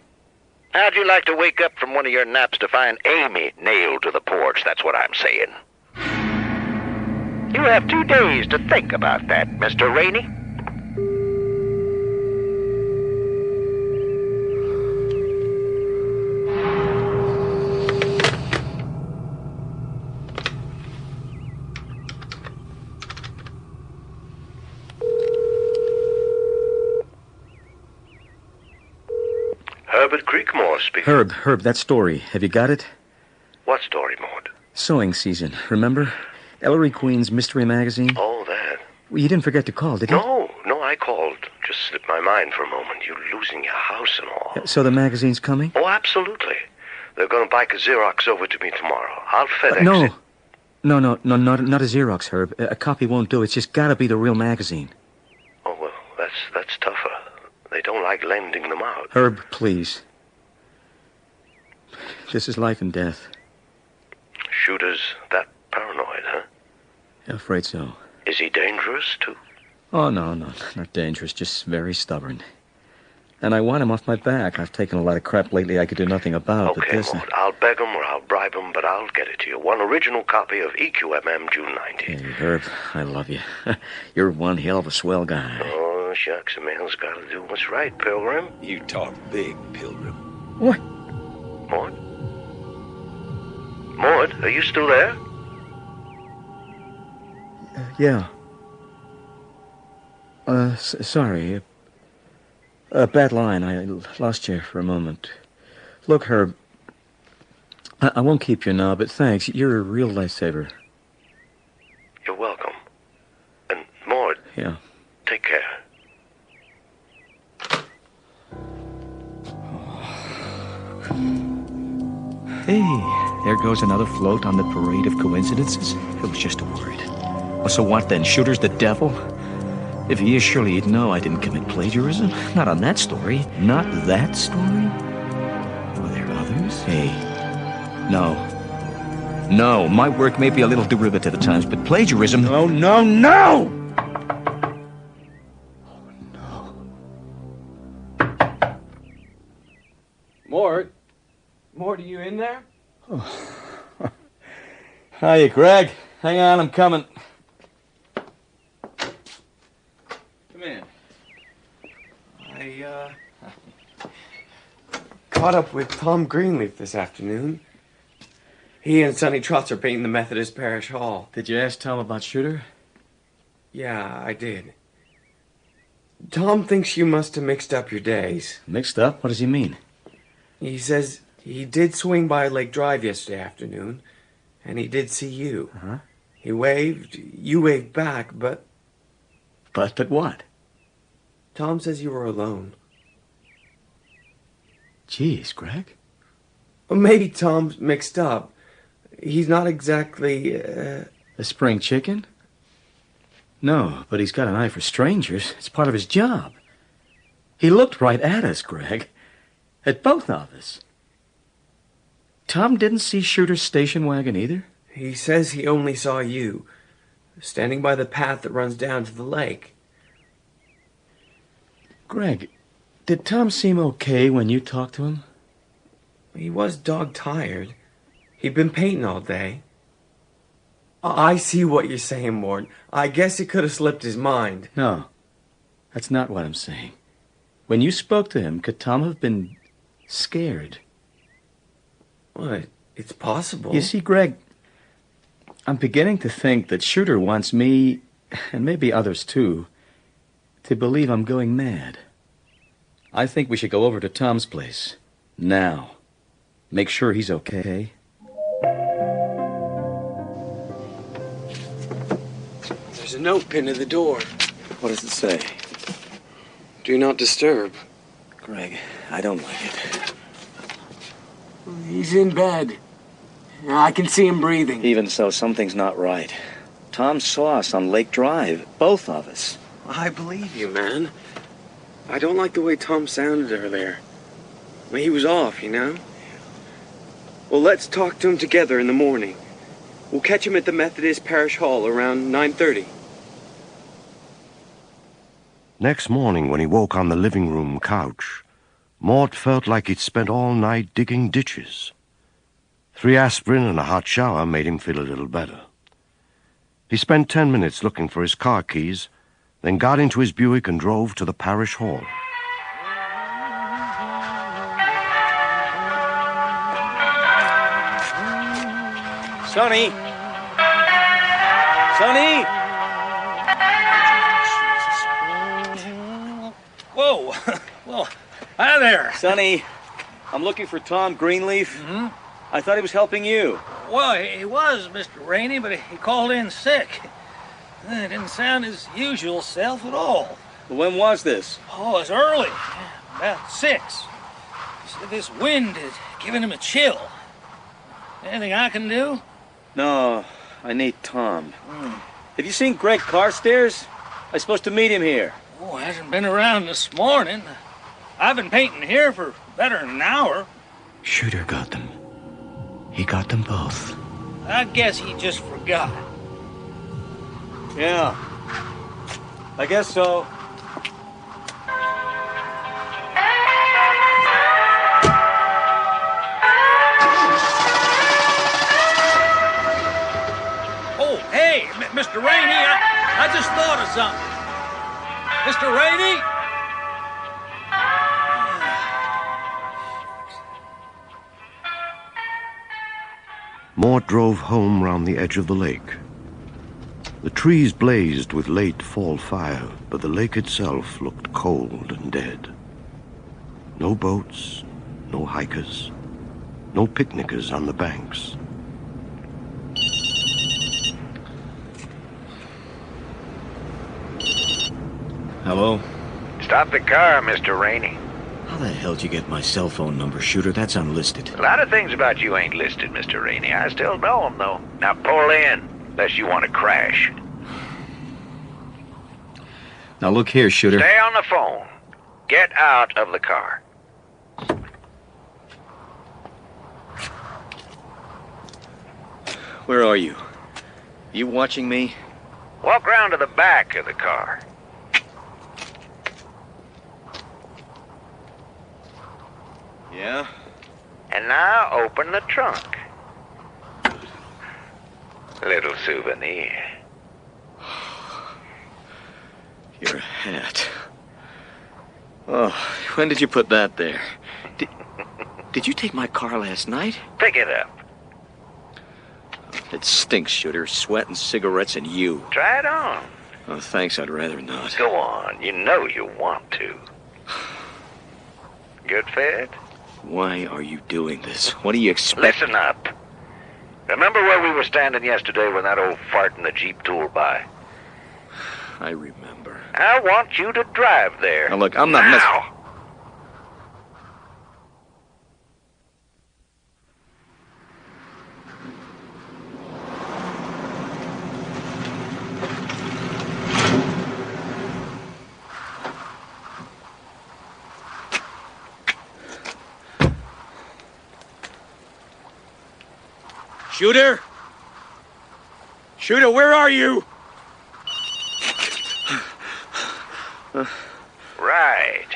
How'd you like to wake up from one of your naps to find Amy nailed to the porch? That's what I'm saying. You have 2 days to think about that, Mr. Rainey. Herbert Creekmore speaking. Herb, that story. Have you got it? What story, Mort? Sewing season, remember? Ellery Queen's mystery magazine? Oh, that. Well, you didn't forget to call, did you? No, I called. Just slipped my mind for a moment. You losing your house and all. So the magazine's coming? Oh, absolutely. They're going to bike a Xerox over to me tomorrow. I'll FedEx it. No, not a Xerox, Herb. A copy won't do. It's just gotta be the real magazine. Oh, well, that's tougher. They don't like lending them out. Herb, please. This is life and death. Shooter's that paranoid, huh? Afraid so. Is he dangerous, too? Oh, no, not dangerous, just very stubborn. And I want him off my back. I've taken a lot of crap lately I could do nothing about. Okay, but this... Mort, I'll beg him or I'll bribe him, but I'll get it to you. One original copy of EQMM, June 90. Hey, Herb, I love you. You're one hell of a swell guy. Oh, shucks, a man's got to do what's right, Pilgrim. You talk big, Pilgrim. What? Mort? Mort, are you still there? Yeah. Sorry. Bad line. I lost you for a moment. Look, Herb, I won't keep you now, but thanks. You're a real lifesaver. You're welcome. And, Mort. Yeah. Take care. Hey, there goes another float on the parade of coincidences. It was just a word. Oh, so what then? Shooter's the devil? If he is, surely he'd know I didn't commit plagiarism. Not on that story. Not that story? Were there others? Hey, no. No, my work may be a little derivative at times, but plagiarism... No! Mort? Mort, are you in there? Oh. Hiya, Greg. Hang on, I'm coming. Come in. I, caught up with Tom Greenleaf this afternoon. He and Sonny Trotz are painting the Methodist Parish Hall. Did you ask Tom about Shooter? Yeah, I did. Tom thinks you must have mixed up your days. Mixed up? What does he mean? He says he did swing by Lake Drive yesterday afternoon, and he did see you. Uh-huh. He waved, you waved back, but... But what? Tom says you were alone. Jeez, Greg. Well, maybe Tom's mixed up. He's not exactly, A spring chicken? No, but he's got an eye for strangers. It's part of his job. He looked right at us, Greg. At both of us. Tom didn't see Shooter's station wagon either? He says he only saw you, standing by the path that runs down to the lake. Greg, did Tom seem okay when you talked to him? He was dog-tired. He'd been painting all day. I see what you're saying, Mort. I guess it could have slipped his mind. No, that's not what I'm saying. When you spoke to him, could Tom have been scared? What? It's possible. You see, Greg, I'm beginning to think that Shooter wants me, and maybe others too, to believe I'm going mad. I think we should go over to Tom's place. Now. Make sure he's okay. There's a note pinned to the door. What does it say? Do not disturb. Greg, I don't like it. He's in bed. I can see him breathing. Even so, something's not right. Tom saw us on Lake Drive, both of us. I believe you, man. I don't like the way Tom sounded earlier. I mean, he was off, you know? Well, let's talk to him together in the morning. We'll catch him at the Methodist Parish Hall around 9:30. Next morning, when he woke on the living room couch, Mort felt like he'd spent all night digging ditches. 3 aspirin and a hot shower made him feel a little better. He spent 10 minutes looking for his car keys, then got into his Buick and drove to the parish hall. Sonny! Sonny! Whoa! Well, hi there. Sonny, I'm looking for Tom Greenleaf. Mm-hmm. I thought he was helping you. Well, he was, Mr. Rainey, but he called in sick. It didn't sound his usual self at all. When was this? Oh, it's early. About 6. This wind is giving him a chill. Anything I can do? No, I need Tom. Have you seen Greg Carstairs? I'm supposed to meet him here. Oh, hasn't been around this morning. I've been painting here for better than an hour. Shooter got them. He got them both. I guess he just forgot. Yeah, I guess so. Oh, hey, Mr. Rainey, I just thought of something. Mr. Rainey? Mort drove home round the edge of the lake. The trees blazed with late fall fire, but the lake itself looked cold and dead. No boats, no hikers, no picnickers on the banks. Hello? Stop the car, Mr. Rainey. How the hell did you get my cell phone number, Shooter? That's unlisted. A lot of things about you ain't listed, Mr. Rainey. I still know them, though. Now pull in, unless you want to crash. Now look here, Shooter. Stay on the phone. Get out of the car. Where are you? You watching me? Walk round to the back of the car. Yeah? And now open the trunk. Little souvenir. Your hat. Oh, when did you put that there? Did you take my car last night? Pick it up. It stinks, Shooter. Sweat and cigarettes and you. Try it on. Oh, thanks, I'd rather not. Go on. You know you want to. Good fit? Why are you doing this? What do you expect? Listen up. Remember where we were standing yesterday when that old fart in the Jeep tooled by? I remember. I want you to drive there. Now, look, I'm not now. Shooter? Shooter, where are you? Right.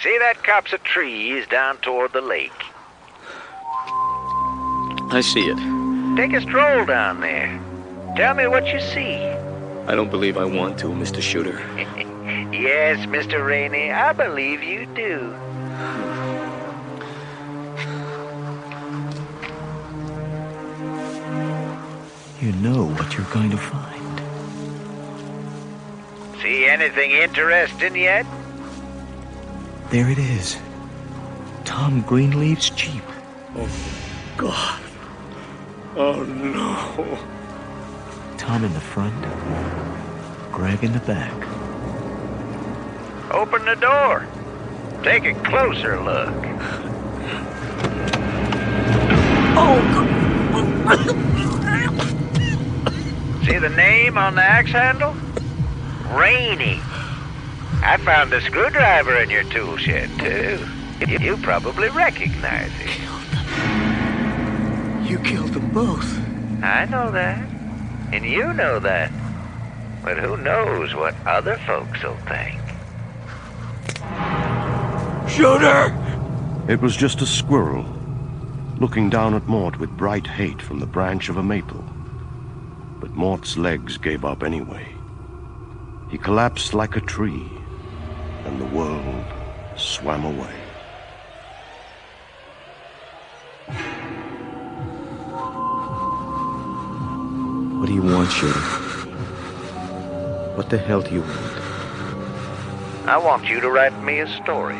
See that copse of trees down toward the lake? I see it. Take a stroll down there. Tell me what you see. I don't believe I want to, Mr. Shooter. Yes, Mr. Rainey, I believe you do. You know what you're going to find. See anything interesting yet? There it is. Tom Greenleaf's Jeep. Oh, God. Oh, no. Tom in the front, Greg in the back. Open the door. Take a closer look. See the name on the axe handle? Rainey. I found a screwdriver in your tool shed, too. You probably recognize it. You killed them both. I know that. And you know that. But who knows what other folks will think. Shooter! It was just a squirrel, looking down at Mort with bright hate from the branch of a maple. But Mort's legs gave up anyway. He collapsed like a tree, and the world swam away. What do you want, Shooter? What the hell do you want? I want you to write me a story.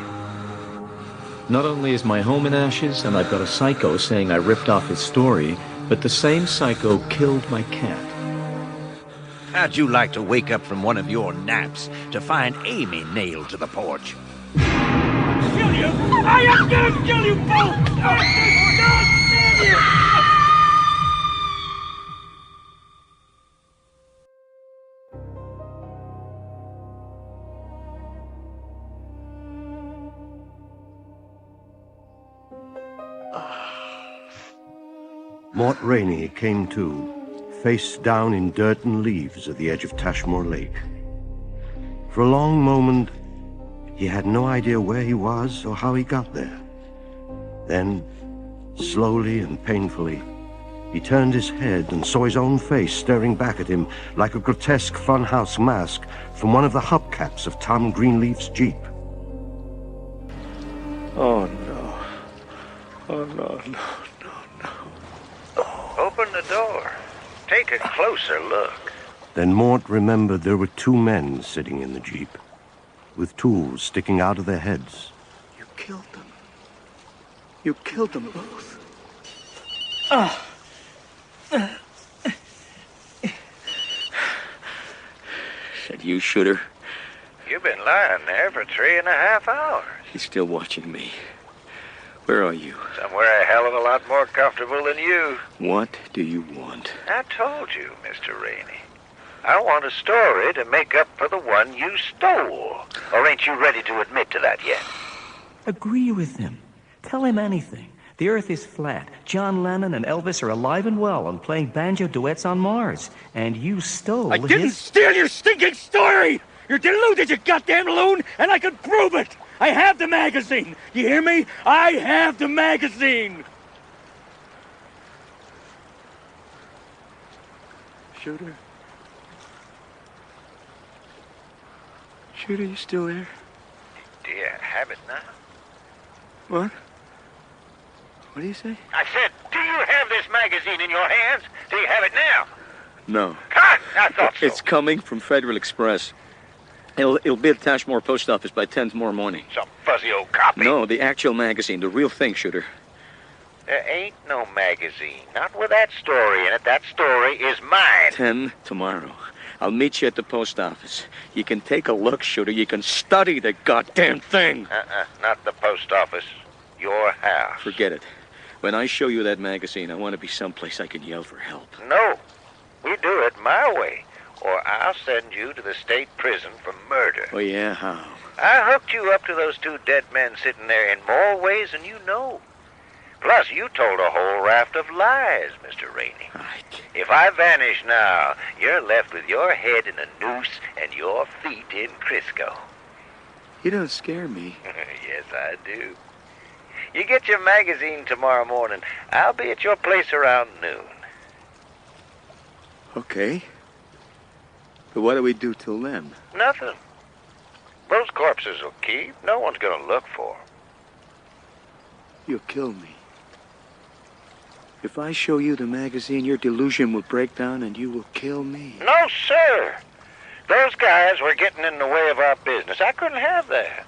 Not only is my home in ashes, and I've got a psycho saying I ripped off his story, but the same psycho killed my cat. How'd you like to wake up from one of your naps to find Amy nailed to the porch? Kill you! I am gonna kill you both! Damn you! Mort Rainey came to, face down in dirt and leaves at the edge of Tashmore Lake. For a long moment, he had no idea where he was or how he got there. Then, slowly and painfully, he turned his head and saw his own face staring back at him like a grotesque funhouse mask from one of the hubcaps of Tom Greenleaf's Jeep. Oh, no. Oh, no, no. Open the door. Take a closer look. Then Mort remembered there were two men sitting in the Jeep, with tools sticking out of their heads. You killed them. You killed them both. Said you, Shooter? You've been lying there for 3.5 hours. He's still watching me. Where are you? Somewhere a hell of a lot more comfortable than you. What do you want? I told you, Mr. Rainey. I want a story to make up for the one you stole. Or ain't you ready to admit to that yet? Agree with him. Tell him anything. The Earth is flat. John Lennon and Elvis are alive and well and playing banjo duets on Mars. And you stole I didn't steal your stinking story! You're deluded, you goddamn loon, and I can prove it! I have the magazine! You hear me? I have the magazine! Shooter? Shooter, you still there? Do you have it now? What? What do you say? I said, do you have this magazine in your hands? Do you have it now? No. God, I thought so. It's coming from Federal Express. It'll be at Tashmore Post Office by 10 tomorrow morning. Some fuzzy old copy. No, the actual magazine, the real thing, Shooter. There ain't no magazine. Not with that story in it. That story is mine. 10 tomorrow. I'll meet you at the post office. You can take a look, Shooter. You can study the goddamn thing. Not the post office. Your house. Forget it. When I show you that magazine, I want to be someplace I can yell for help. No. We do it my way. Or I'll send you to the state prison for murder. Oh, yeah? How? I hooked you up to those two dead men sitting there in more ways than you know. Plus, you told a whole raft of lies, Mr. Rainey. If I vanish now, you're left with your head in a noose and your feet in Crisco. You don't scare me. Yes, I do. You get your magazine tomorrow morning. I'll be at your place around noon. Okay. But what do we do till then? Nothing. Those corpses will keep. No one's going to look for 'em. You'll kill me. If I show you the magazine, your delusion will break down and you will kill me. No, sir. Those guys were getting in the way of our business. I couldn't have that.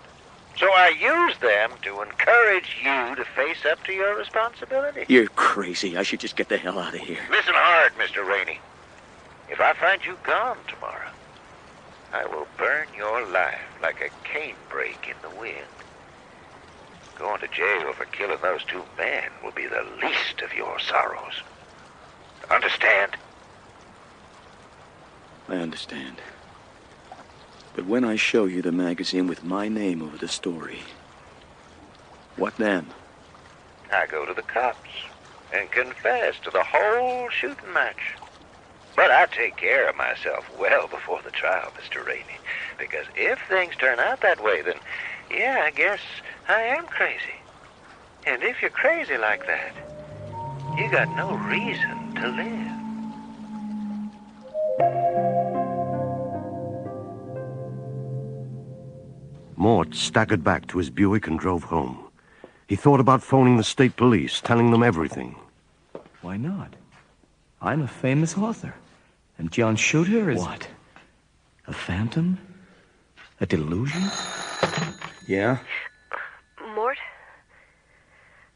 So I used them to encourage you to face up to your responsibility. You're crazy. I should just get the hell out of here. Listen hard, Mr. Rainey. If I find you gone tomorrow, I will burn your life like a canebrake in the wind. Going to jail for killing those two men will be the least of your sorrows. Understand? I understand. But when I show you the magazine with my name over the story, what then? I go to the cops and confess to the whole shooting match. But I take care of myself well before the trial, Mr. Rainey. Because if things turn out that way, then, yeah, I guess I am crazy. And if you're crazy like that, you got no reason to live. Mort staggered back to his Buick and drove home. He thought about phoning the state police, telling them everything. Why not? I'm a famous author. And John Shooter is... What? A phantom? A delusion? Yeah? Mort?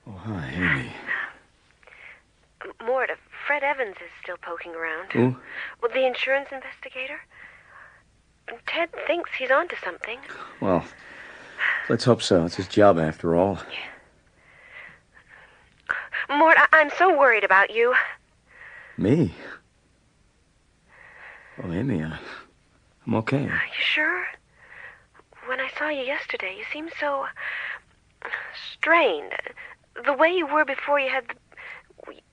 Oh, hi, Amy. Mort, Fred Evans is still poking around. Who? Well, the insurance investigator. Ted thinks he's onto something. Well, let's hope so. It's his job, after all. Mort, I'm so worried about you. Me? Oh, Amy, I'm okay. Are you sure? When I saw you yesterday, you seemed so strained. The way you were before you had the...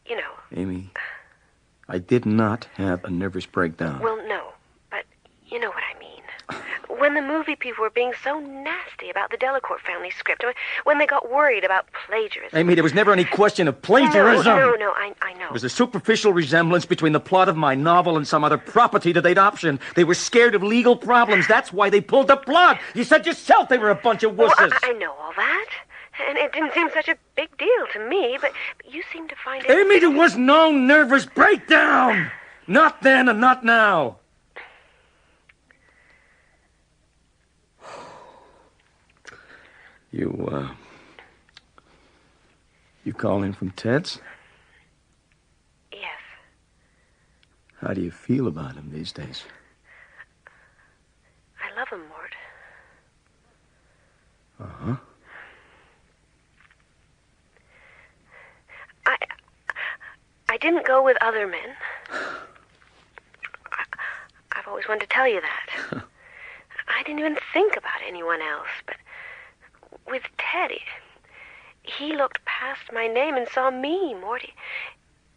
you know... Amy, I did not have a nervous breakdown. Well, no, but you know what I mean. When the movie people were being so nasty about the Delacour family script, when they got worried about plagiarism... Amy, there was never any question of plagiarism. No, I know. It was a superficial resemblance between the plot of my novel and some other property that they'd optioned. They were scared of legal problems. That's why they pulled the plug. You said yourself they were a bunch of wusses. Well, I know all that. And it didn't seem such a big deal to me, but you seem to find it... Amy, there was no nervous breakdown! Not then and not now. You calling from Ted's? Yes. How do you feel about him these days? I love him, Mort. Uh-huh. I didn't go with other men. I've always wanted to tell you that. I didn't even think about anyone else, but with Ted, he looked past my name and saw me, Morty.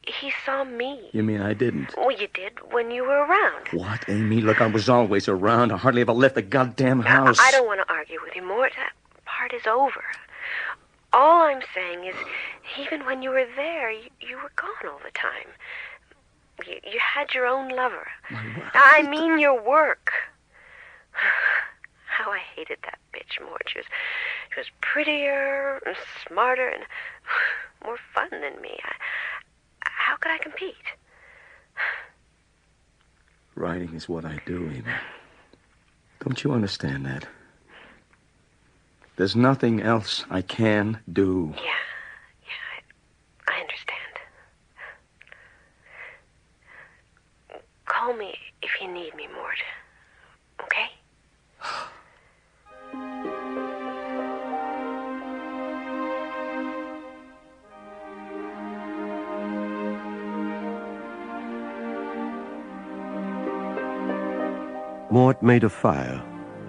He saw me. You mean I didn't? Well, you did when you were around. What, Amy? Look, I was always around. I hardly ever left the goddamn house. I don't want to argue with you, Mort. That part is over. All I'm saying is, even when you were there, you were gone all the time. You had your own lover. I mean your work. How I hated that bitch, Mort. She was prettier and smarter and more fun than me. How could I compete? Writing is what I do, Amy. Don't you understand that? There's nothing else I can do. Yeah, I understand. Call me if you need me, Mort. Okay? Mort made a fire,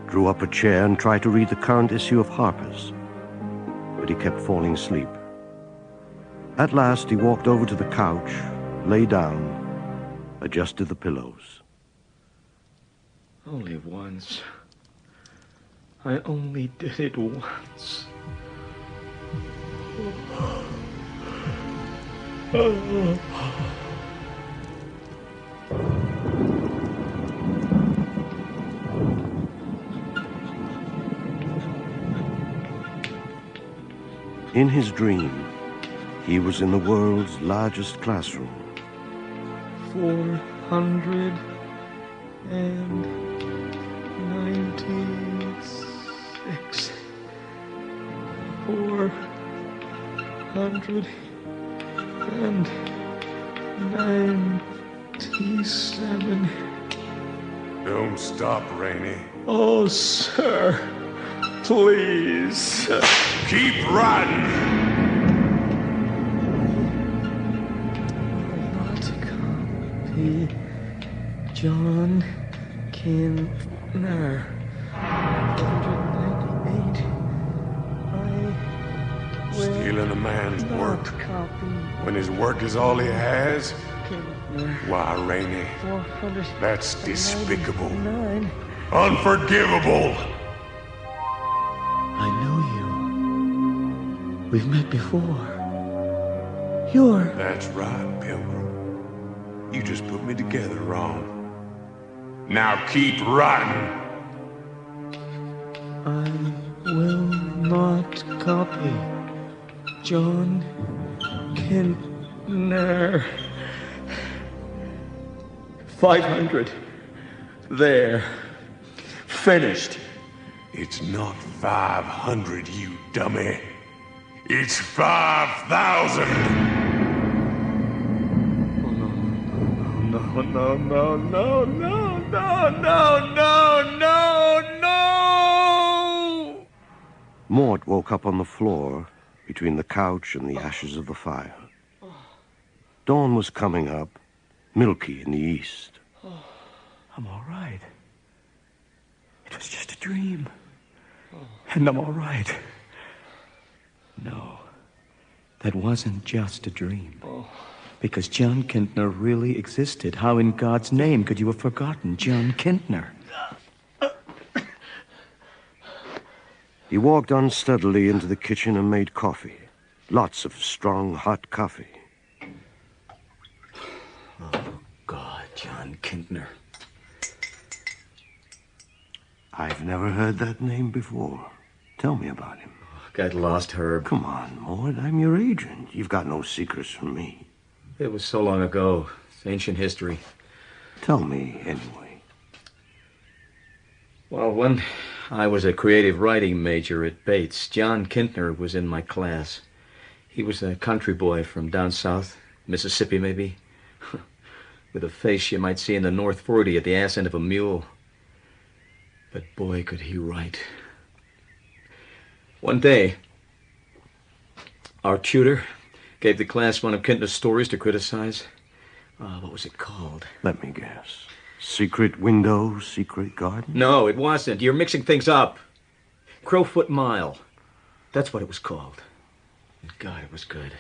drew up a chair, and tried to read the current issue of Harper's. But he kept falling asleep. At last, he walked over to the couch, lay down, adjusted the pillows. Only once. I only did it once. In his dream, he was in the world's largest classroom. 496. 497. Don't stop, Rainey. Oh, sir. Please. Keep riding. Not copy. John Kinner. man's work when his work is all he has? Why, Rainey, that's despicable. Unforgivable. I know you. We've met before. You're... That's right, Pilgrim. You just put me together wrong. Now keep writing. I will not copy. John Kintner. 500. There. Finished. It's not 500, you dummy. It's 5,000. No, no, no, no, no, no, no, no, no. Mort woke up on the floor between the couch and the ashes of the fire. Dawn was coming up, milky in the east. I'm all right. It was just a dream. And I'm all right. No, that wasn't just a dream. Because John Kintner really existed. How in God's name could you have forgotten John Kintner? He walked unsteadily into the kitchen and made coffee. Lots of strong, hot coffee. Oh, God, John Kintner. I've never heard that name before. Tell me about him. Got lost, Herb. Come on, Mort. I'm your agent. You've got no secrets from me. It was so long ago. It's ancient history. Tell me, anyway. Well, when I was a creative writing major at Bates, John Kintner was in my class. He was a country boy from down south, Mississippi, maybe. With a face you might see in the North 40 at the ass end of a mule. But boy, could he write. One day, our tutor gave the class one of Kintner's stories to criticize. What was it called? Let me guess. Secret Window, Secret Garden? No, it wasn't. You're mixing things up. Crowfoot Mile. That's what it was called. And God, it was good.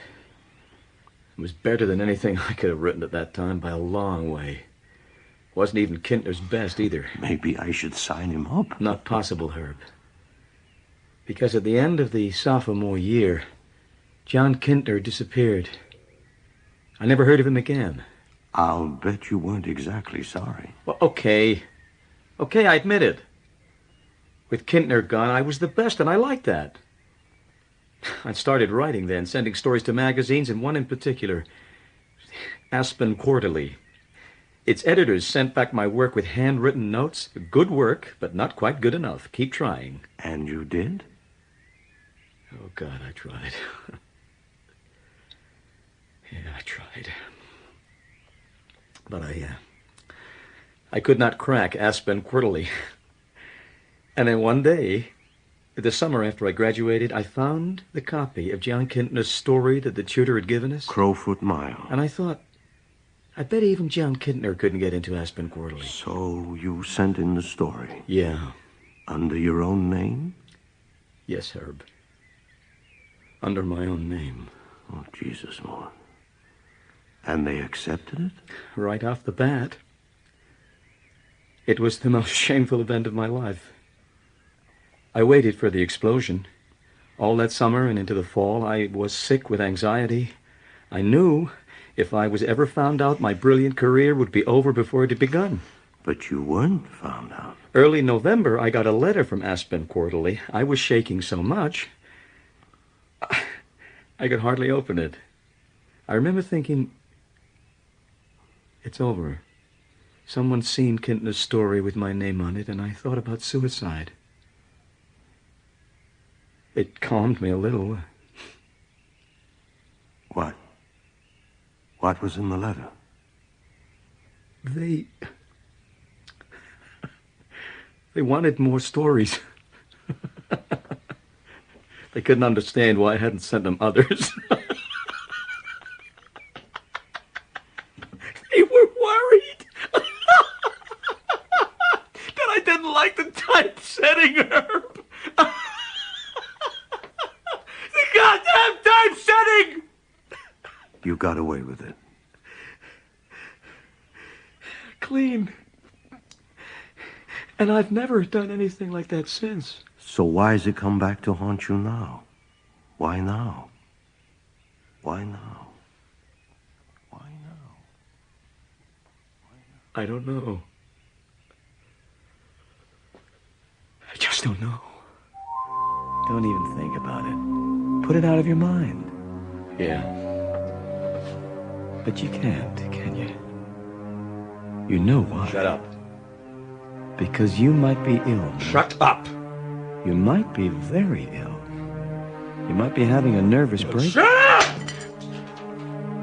It was better than anything I could have written at that time by a long way. Wasn't even Kintner's best either. Maybe I should sign him up. Not possible, Herb. Because at the end of the sophomore year, John Kintner disappeared. I never heard of him again. I'll bet you weren't exactly sorry. Well, okay. Okay, I admit it. With Kintner gone, I was the best, and I liked that. I started writing then, sending stories to magazines, and one in particular, Aspen Quarterly. Its editors sent back my work with handwritten notes. Good work, but not quite good enough. Keep trying. And you did? Oh, God, I tried. Yeah, I tried. But I could not crack Aspen Quarterly. And then one day, the summer after I graduated, I found the copy of John Kintner's story that the tutor had given us. Crowfoot Mile. And I thought, I bet even John Kintner couldn't get into Aspen Quarterly. So you sent in the story? Yeah. Under your own name? Yes, Herb. Under my own name. Oh, Jesus, Mort. And they accepted it? Right off the bat. It was the most shameful event of my life. I waited for the explosion. All that summer and into the fall, I was sick with anxiety. I knew if I was ever found out, my brilliant career would be over before it had begun. But you weren't found out. Early November, I got a letter from Aspen Quarterly. I was shaking so much, I could hardly open it. I remember thinking, it's over. Someone's seen Kintner's story with my name on it, and I thought about suicide. It calmed me a little. What? What was in the letter? They wanted more stories. They couldn't understand why I hadn't sent them others. They were worried that I didn't like the typesetting, Herb. The goddamn typesetting! You got away with it. Clean. And I've never done anything like that since. So why has it come back to haunt you now? Why now? Why now? Why now? I don't know. I just don't know. Don't even think about it. Put it out of your mind. Yeah. But you can't, can you? You know why. Shut up. Because you might be ill. Shut up! You might be very ill. You might be having a nervous break. Shut up!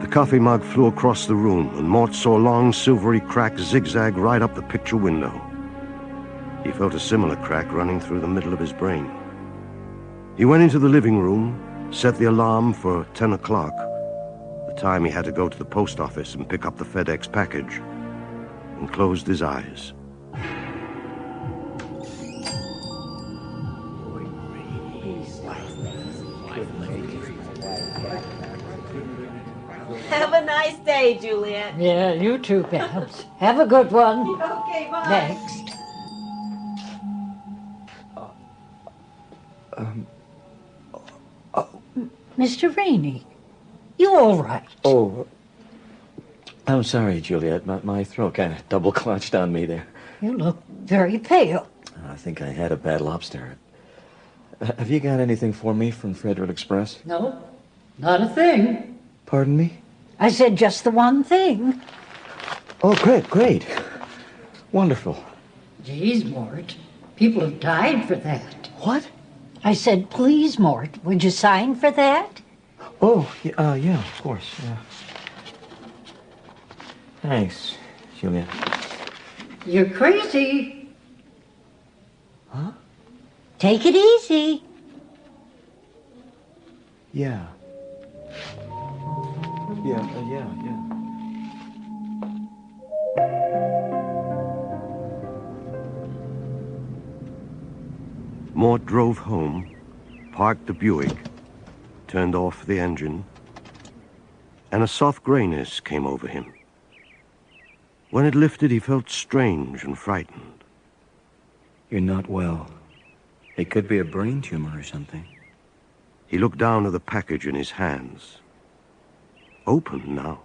The coffee mug flew across the room, and Mort saw a long silvery crack zigzag right up the picture window. He felt a similar crack running through the middle of his brain. He went into the living room, set the alarm for 10 o'clock, the time he had to go to the post office and pick up the FedEx package, and closed his eyes. Have a nice day, Juliet. Yeah, you too, Babs. Have a good one. Okay, bye. Next. Mr. Rainey, you all right? Oh, I'm sorry, Juliet. My throat kind of double-clutched on me there. You look very pale. I think I had a bad lobster. Have you got anything for me from Federal Express? No, not a thing. Pardon me? I said just the one thing. Oh, great. Wonderful. Geez, Mort, people have died for that. What? I said, please, Mort, would you sign for that? Oh, yeah, of course, yeah. Thanks, Juliet. You're crazy. Huh? Take it easy. Yeah. Yeah. Mort drove home, parked the Buick, turned off the engine, and a soft grayness came over him. When it lifted, he felt strange and frightened. You're not well. It could be a brain tumor or something. He looked down at the package in his hands. Open now.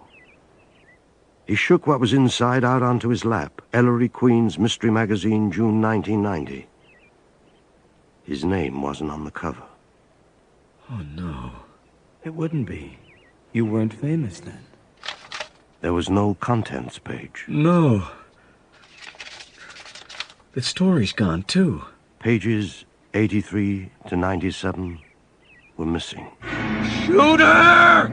He shook what was inside out onto his lap. Ellery Queen's Mystery Magazine, June 1990. His name wasn't on the cover. Oh, no. It wouldn't be. You weren't famous then. There was no contents page. No. The story's gone, too. Pages 83 to 97 were missing. Shoot her!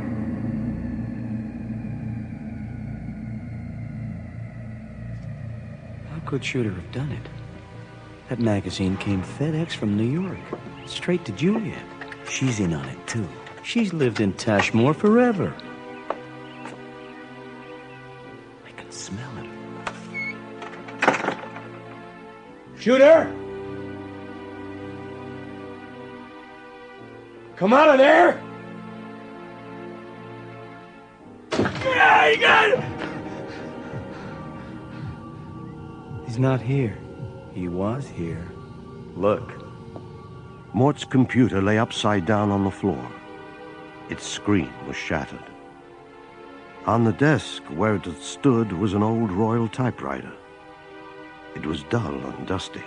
How could Shooter have done it? That magazine came FedEx from New York, straight to Juliet. She's in on it, too. She's lived in Tashmore forever. I can smell it. Shooter! Come out of there! Yeah, you got it! He's not here. He was here. Look. Mort's computer lay upside down on the floor. Its screen was shattered. On the desk where it had stood was an old Royal typewriter. It was dull and dusty.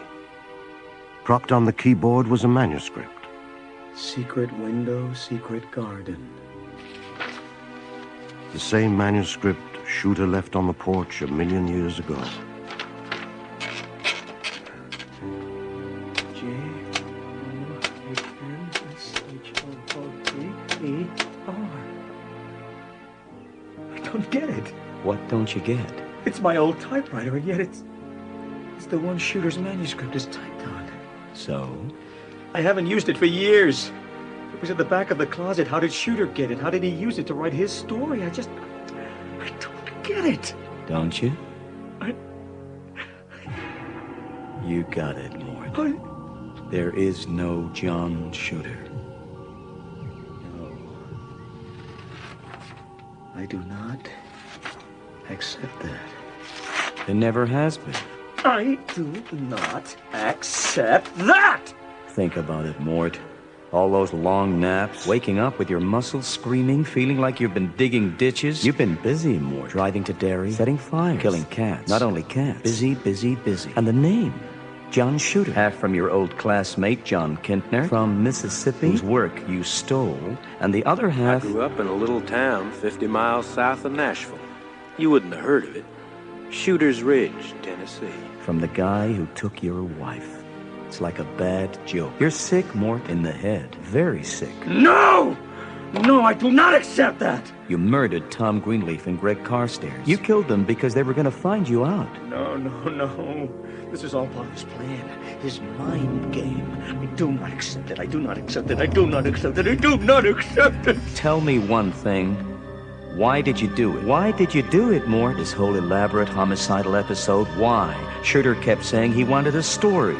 Propped on the keyboard was a manuscript. Secret window, secret garden. The same manuscript Shooter left on the porch 1,000,000 years ago. I don't get it. What don't you get? It's my old typewriter, and yet it's the one Shooter's manuscript is typed on. So? I haven't used it for years. It was at the back of the closet. How did Shooter get it? How did he use it to write his story? I don't get it. Don't you? You got it, Mort. There is no John Shooter. I do not accept that. It never has been. I do not accept that! Think about it, Mort. All those long naps, waking up with your muscles screaming, feeling like you've been digging ditches. You've been busy, Mort. Driving to dairy, setting fires, killing cats. Not only cats. Busy, busy, busy. And the name, John Shooter. Half from your old classmate, John Kintner, from Mississippi, whose work you stole. And the other half... I grew up in a little town 50 miles south of Nashville. You wouldn't have heard of it. Shooter's Ridge, Tennessee. From the guy who took your wife. It's like a bad joke. You're sick, Mort, in the head. Very sick. No! No, I do not accept that! You murdered Tom Greenleaf and Greg Carstairs. You killed them because they were going to find you out. No. This is all part of his plan. His mind game. I do not accept it. I do not accept it. I do not accept it. I do not accept it. Tell me one thing. Why did you do it? Why did you do it, Mort? This whole elaborate homicidal episode, why? Shooter kept saying he wanted a story.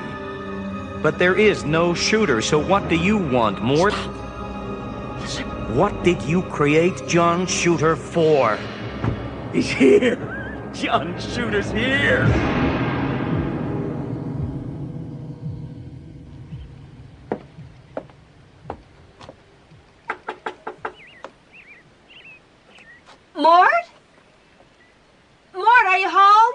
But there is no Shooter, so what do you want, Mort? What did you create John Shooter for? He's here! John Shooter's here! Mort? Mort, are you home?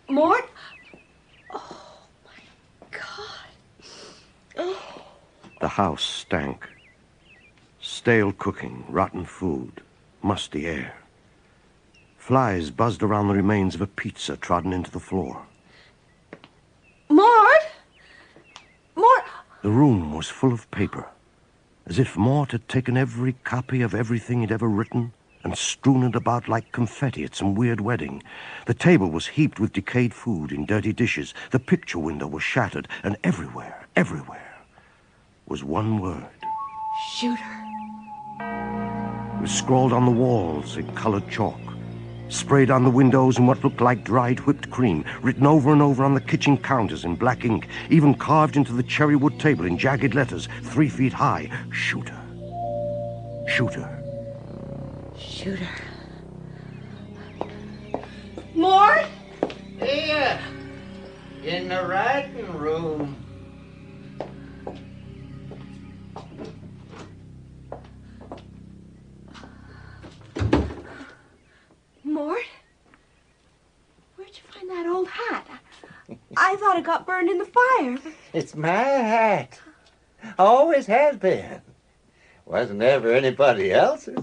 Mort? Oh, my God. Oh. The house stank. Stale cooking, rotten food, musty air. Flies buzzed around the remains of a pizza trodden into the floor. Mort? Mort? The room was full of paper, as if Mort had taken every copy of everything he'd ever written and strewn it about like confetti at some weird wedding. The table was heaped with decayed food in dirty dishes. The picture window was shattered, and everywhere was one word. Shooter. It was scrawled on the walls in colored chalk, sprayed on the windows in what looked like dried whipped cream, written over and over on the kitchen counters in black ink, even carved into the cherry wood table in jagged letters 3 feet high. Shooter. Shooter. Shooter. Mort? Here, in the writing room. Mort? Where'd you find that old hat? I thought it got burned in the fire. It's my hat. Always has been. Wasn't ever anybody else's.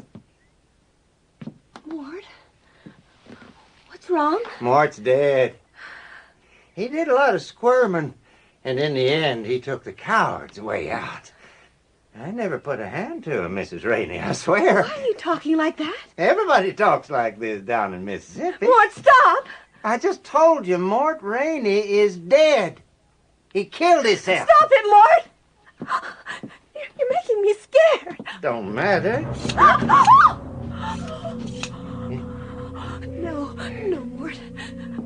Mort? What's wrong? Mort's dead. He did a lot of squirming, and in the end, he took the coward's way out. I never put a hand to him, Mrs. Rainey, I swear. Why are you talking like that? Everybody talks like this down in Mississippi. Mort, stop! I just told you Mort Rainey is dead. He killed himself. Stop it, Mort! You're making me scared. Don't matter. No, Mort.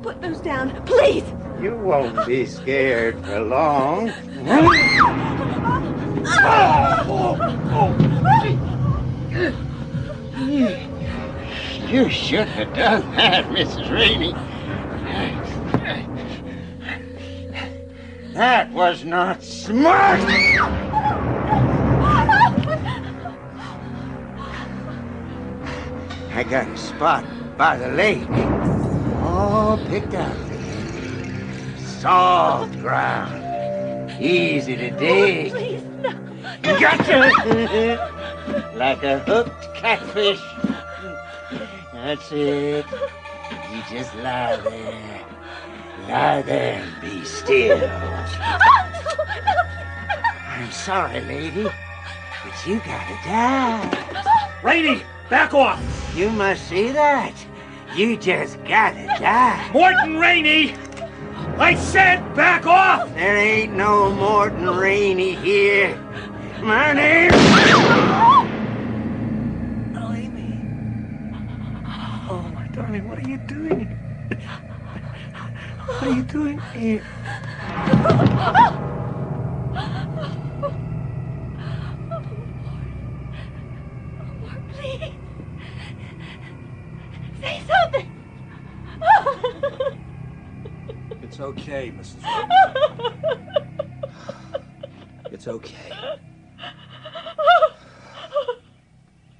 Put those down, please. You won't be scared for long. You shouldn't have done that, Mrs. Rainey. That was not smart. I got a spot by the lake, all picked out. Soft ground, easy to dig. Oh, please, no. Gotcha! Like a hooked catfish. That's it. You just lie there. Lie there and be still. I'm sorry, lady, but you gotta die. Rainey, back off! You must see that. You just gotta die. Morton Rainey! I said back off! There ain't no Morton Rainey here. My name... Oh, my darling, what are you doing? What are you doing here? Please. Say something. It's okay, Mrs. It's okay.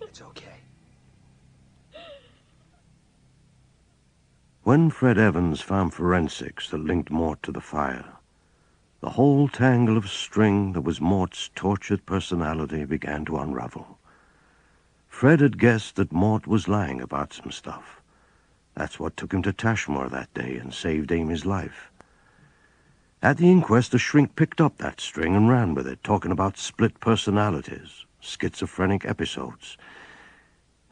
It's okay. When Fred Evans found forensics that linked Mort to the fire, the whole tangle of string that was Mort's tortured personality began to unravel. Fred had guessed that Mort was lying about some stuff. That's what took him to Tashmore that day and saved Amy's life. At the inquest, a shrink picked up that string and ran with it, talking about split personalities, schizophrenic episodes.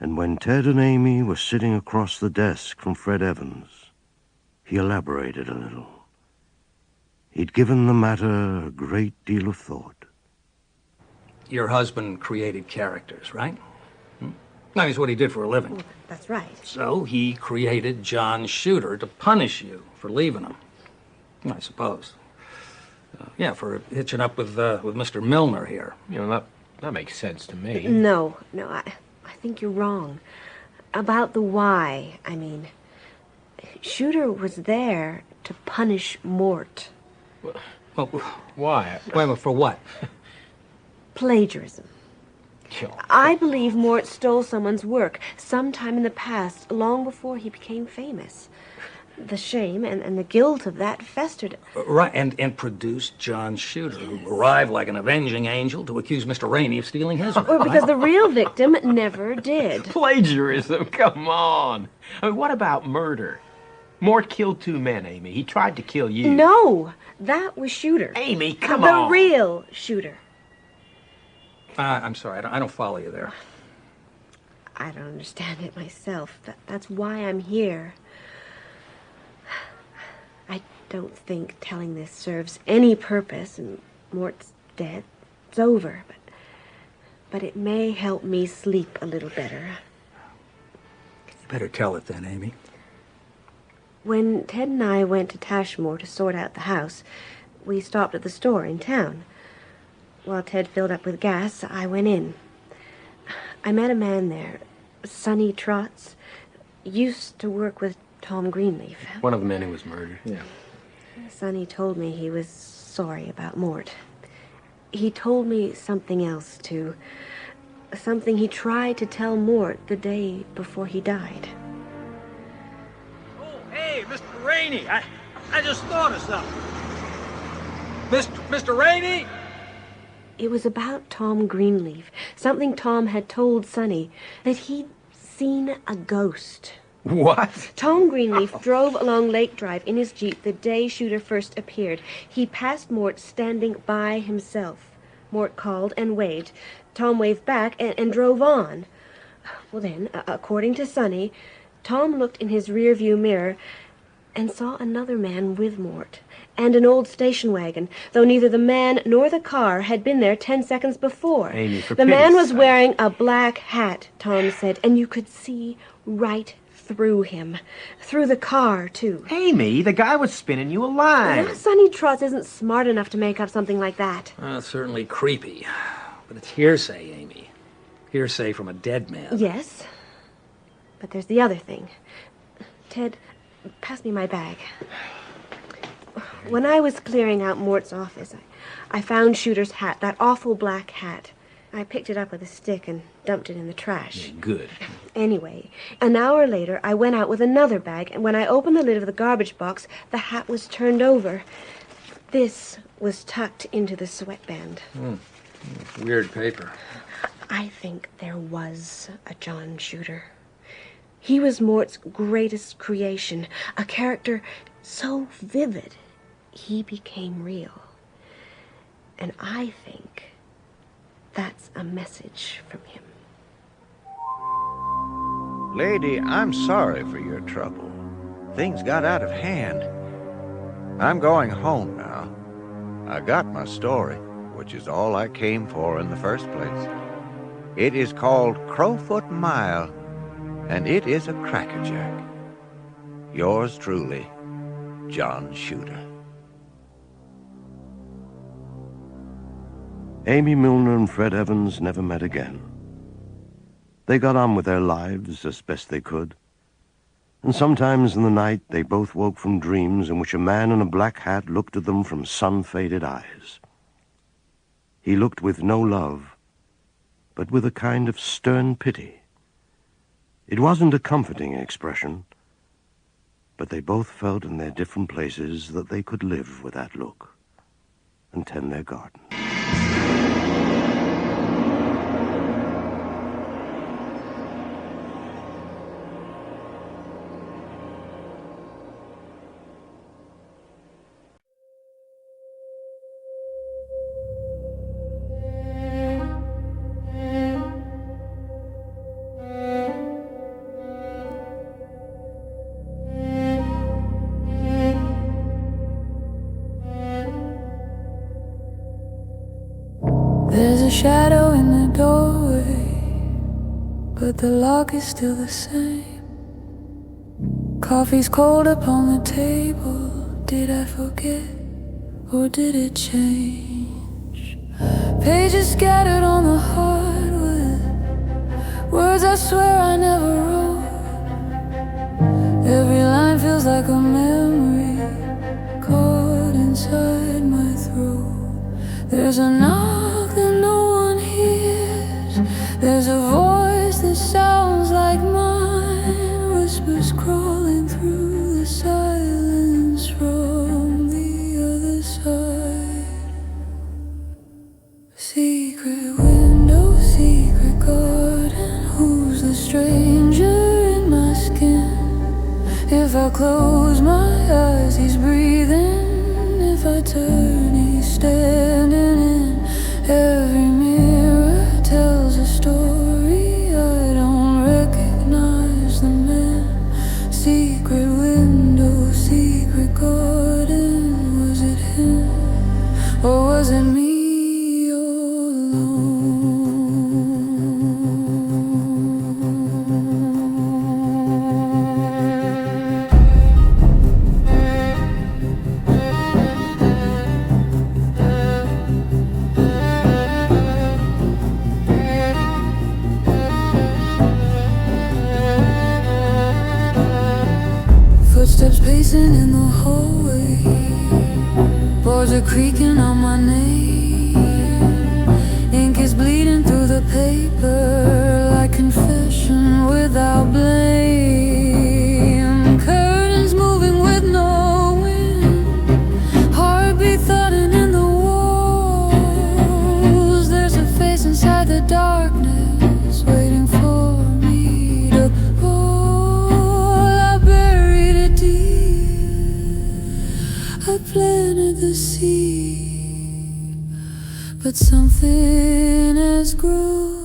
And when Ted and Amy were sitting across the desk from Fred Evans, he elaborated a little. He'd given the matter a great deal of thought. Your husband created characters, right? That is what he did for a living. Well, that's right. So he created John Shooter to punish you for leaving him, I suppose. Yeah, for hitching up with Mr. Milner here. You know, that makes sense to me. No, I think you're wrong. About the why, I mean. Shooter was there to punish Mort. Well, why? Wait, for what? Plagiarism. I believe Mort stole someone's work sometime in the past, long before he became famous. The shame and the guilt of that festered. Right, and produced John Shooter, who arrived like an avenging angel to accuse Mr. Rainey of stealing his work. Or because the real victim never did. Plagiarism, come on. I mean, what about murder? Mort killed 2 men, Amy. He tried to kill you. No, that was Shooter. Amy, come the on. The real Shooter. I'm sorry, I don't follow you there. I don't understand it myself. That's why I'm here. I don't think telling this serves any purpose, and Mort's dead. It's over, but it may help me sleep a little better. You better tell it then, Amy. When Ted and I went to Tashmore to sort out the house, we stopped at the store in town. While Ted filled up with gas, I went in. I met a man there, Sonny Trotz, used to work with Tom Greenleaf. One of the men who was murdered. Yeah. Sonny told me he was sorry about Mort. He told me something else, too. Something he tried to tell Mort the day before he died. Oh, hey, Mr. Rainey, I just thought of something. Mr. Rainey? It was about Tom Greenleaf, something Tom had told Sonny, that he'd seen a ghost. What? Tom Greenleaf drove along Lake Drive in his Jeep the day Shooter first appeared. He passed Mort standing by himself. Mort called and waved. Tom waved back and drove on. Well then, according to Sonny, Tom looked in his rearview mirror and saw another man with Mort and an old station wagon, though neither the man nor the car had been there 10 seconds before. Amy, for the man was pity's sake. wearing a black hat, Tom said, and you could see right through him. Through the car, too. Amy, the guy was spinning you a line. Well, Sonny Trotz isn't smart enough to make up something like that. Well, it's certainly creepy. But it's hearsay, Amy. Hearsay from a dead man. Yes. But there's the other thing. Ted, pass me my bag. When I was clearing out Mort's office, I found Shooter's hat, that awful black hat. I picked it up with a stick and dumped it in the trash. Yeah, good. Anyway, an hour later, I went out with another bag, and when I opened the lid of the garbage box, the hat was turned over. This was tucked into the sweatband. Weird paper. I think there was a John Shooter. He was Mort's greatest creation, a character so vivid, he became real. And I think that's a message from him. Lady, I'm sorry for your trouble. Things got out of hand. I'm going home now. I got my story, which is all I came for in the first place. It is called Crowfoot Mile, and it is a crackerjack. Yours truly, John Shooter. Amy Milner and Fred Evans never met again. They got on with their lives as best they could, and sometimes in the night they both woke from dreams in which a man in a black hat looked at them from sun-faded eyes. He looked with no love, but with a kind of stern pity. It wasn't a comforting expression, but they both felt in their different places that they could live with that look and tend their garden. There's a shadow in the doorway, but the lock is still the same. Coffee's cold upon the table. Did I forget, or did it change? Pages scattered on the hardwood, words I swear I never wrote. Every line feels like a memory caught inside my throat. There's a knock that no one hears. There's a voice that sounds like mine, whispers crawling through the silence from the other side. Secret window, secret garden. Who's the stranger in my skin? If I close my eyes, he's breathing. If I turn, he's standing in. Every mirror tells a story. I don't recognize the man. Secret window, secret garden. Was it him, or was it me all Footsteps pacing in the hallway. Boards are creaking on my name. Ink is bleeding through the paper like confession without blame. Curtains moving with no wind. Heartbeat thudding in the walls. There's a face inside the darkness waiting for me to fall. I buried it deep. I planted the seed, but something has grown.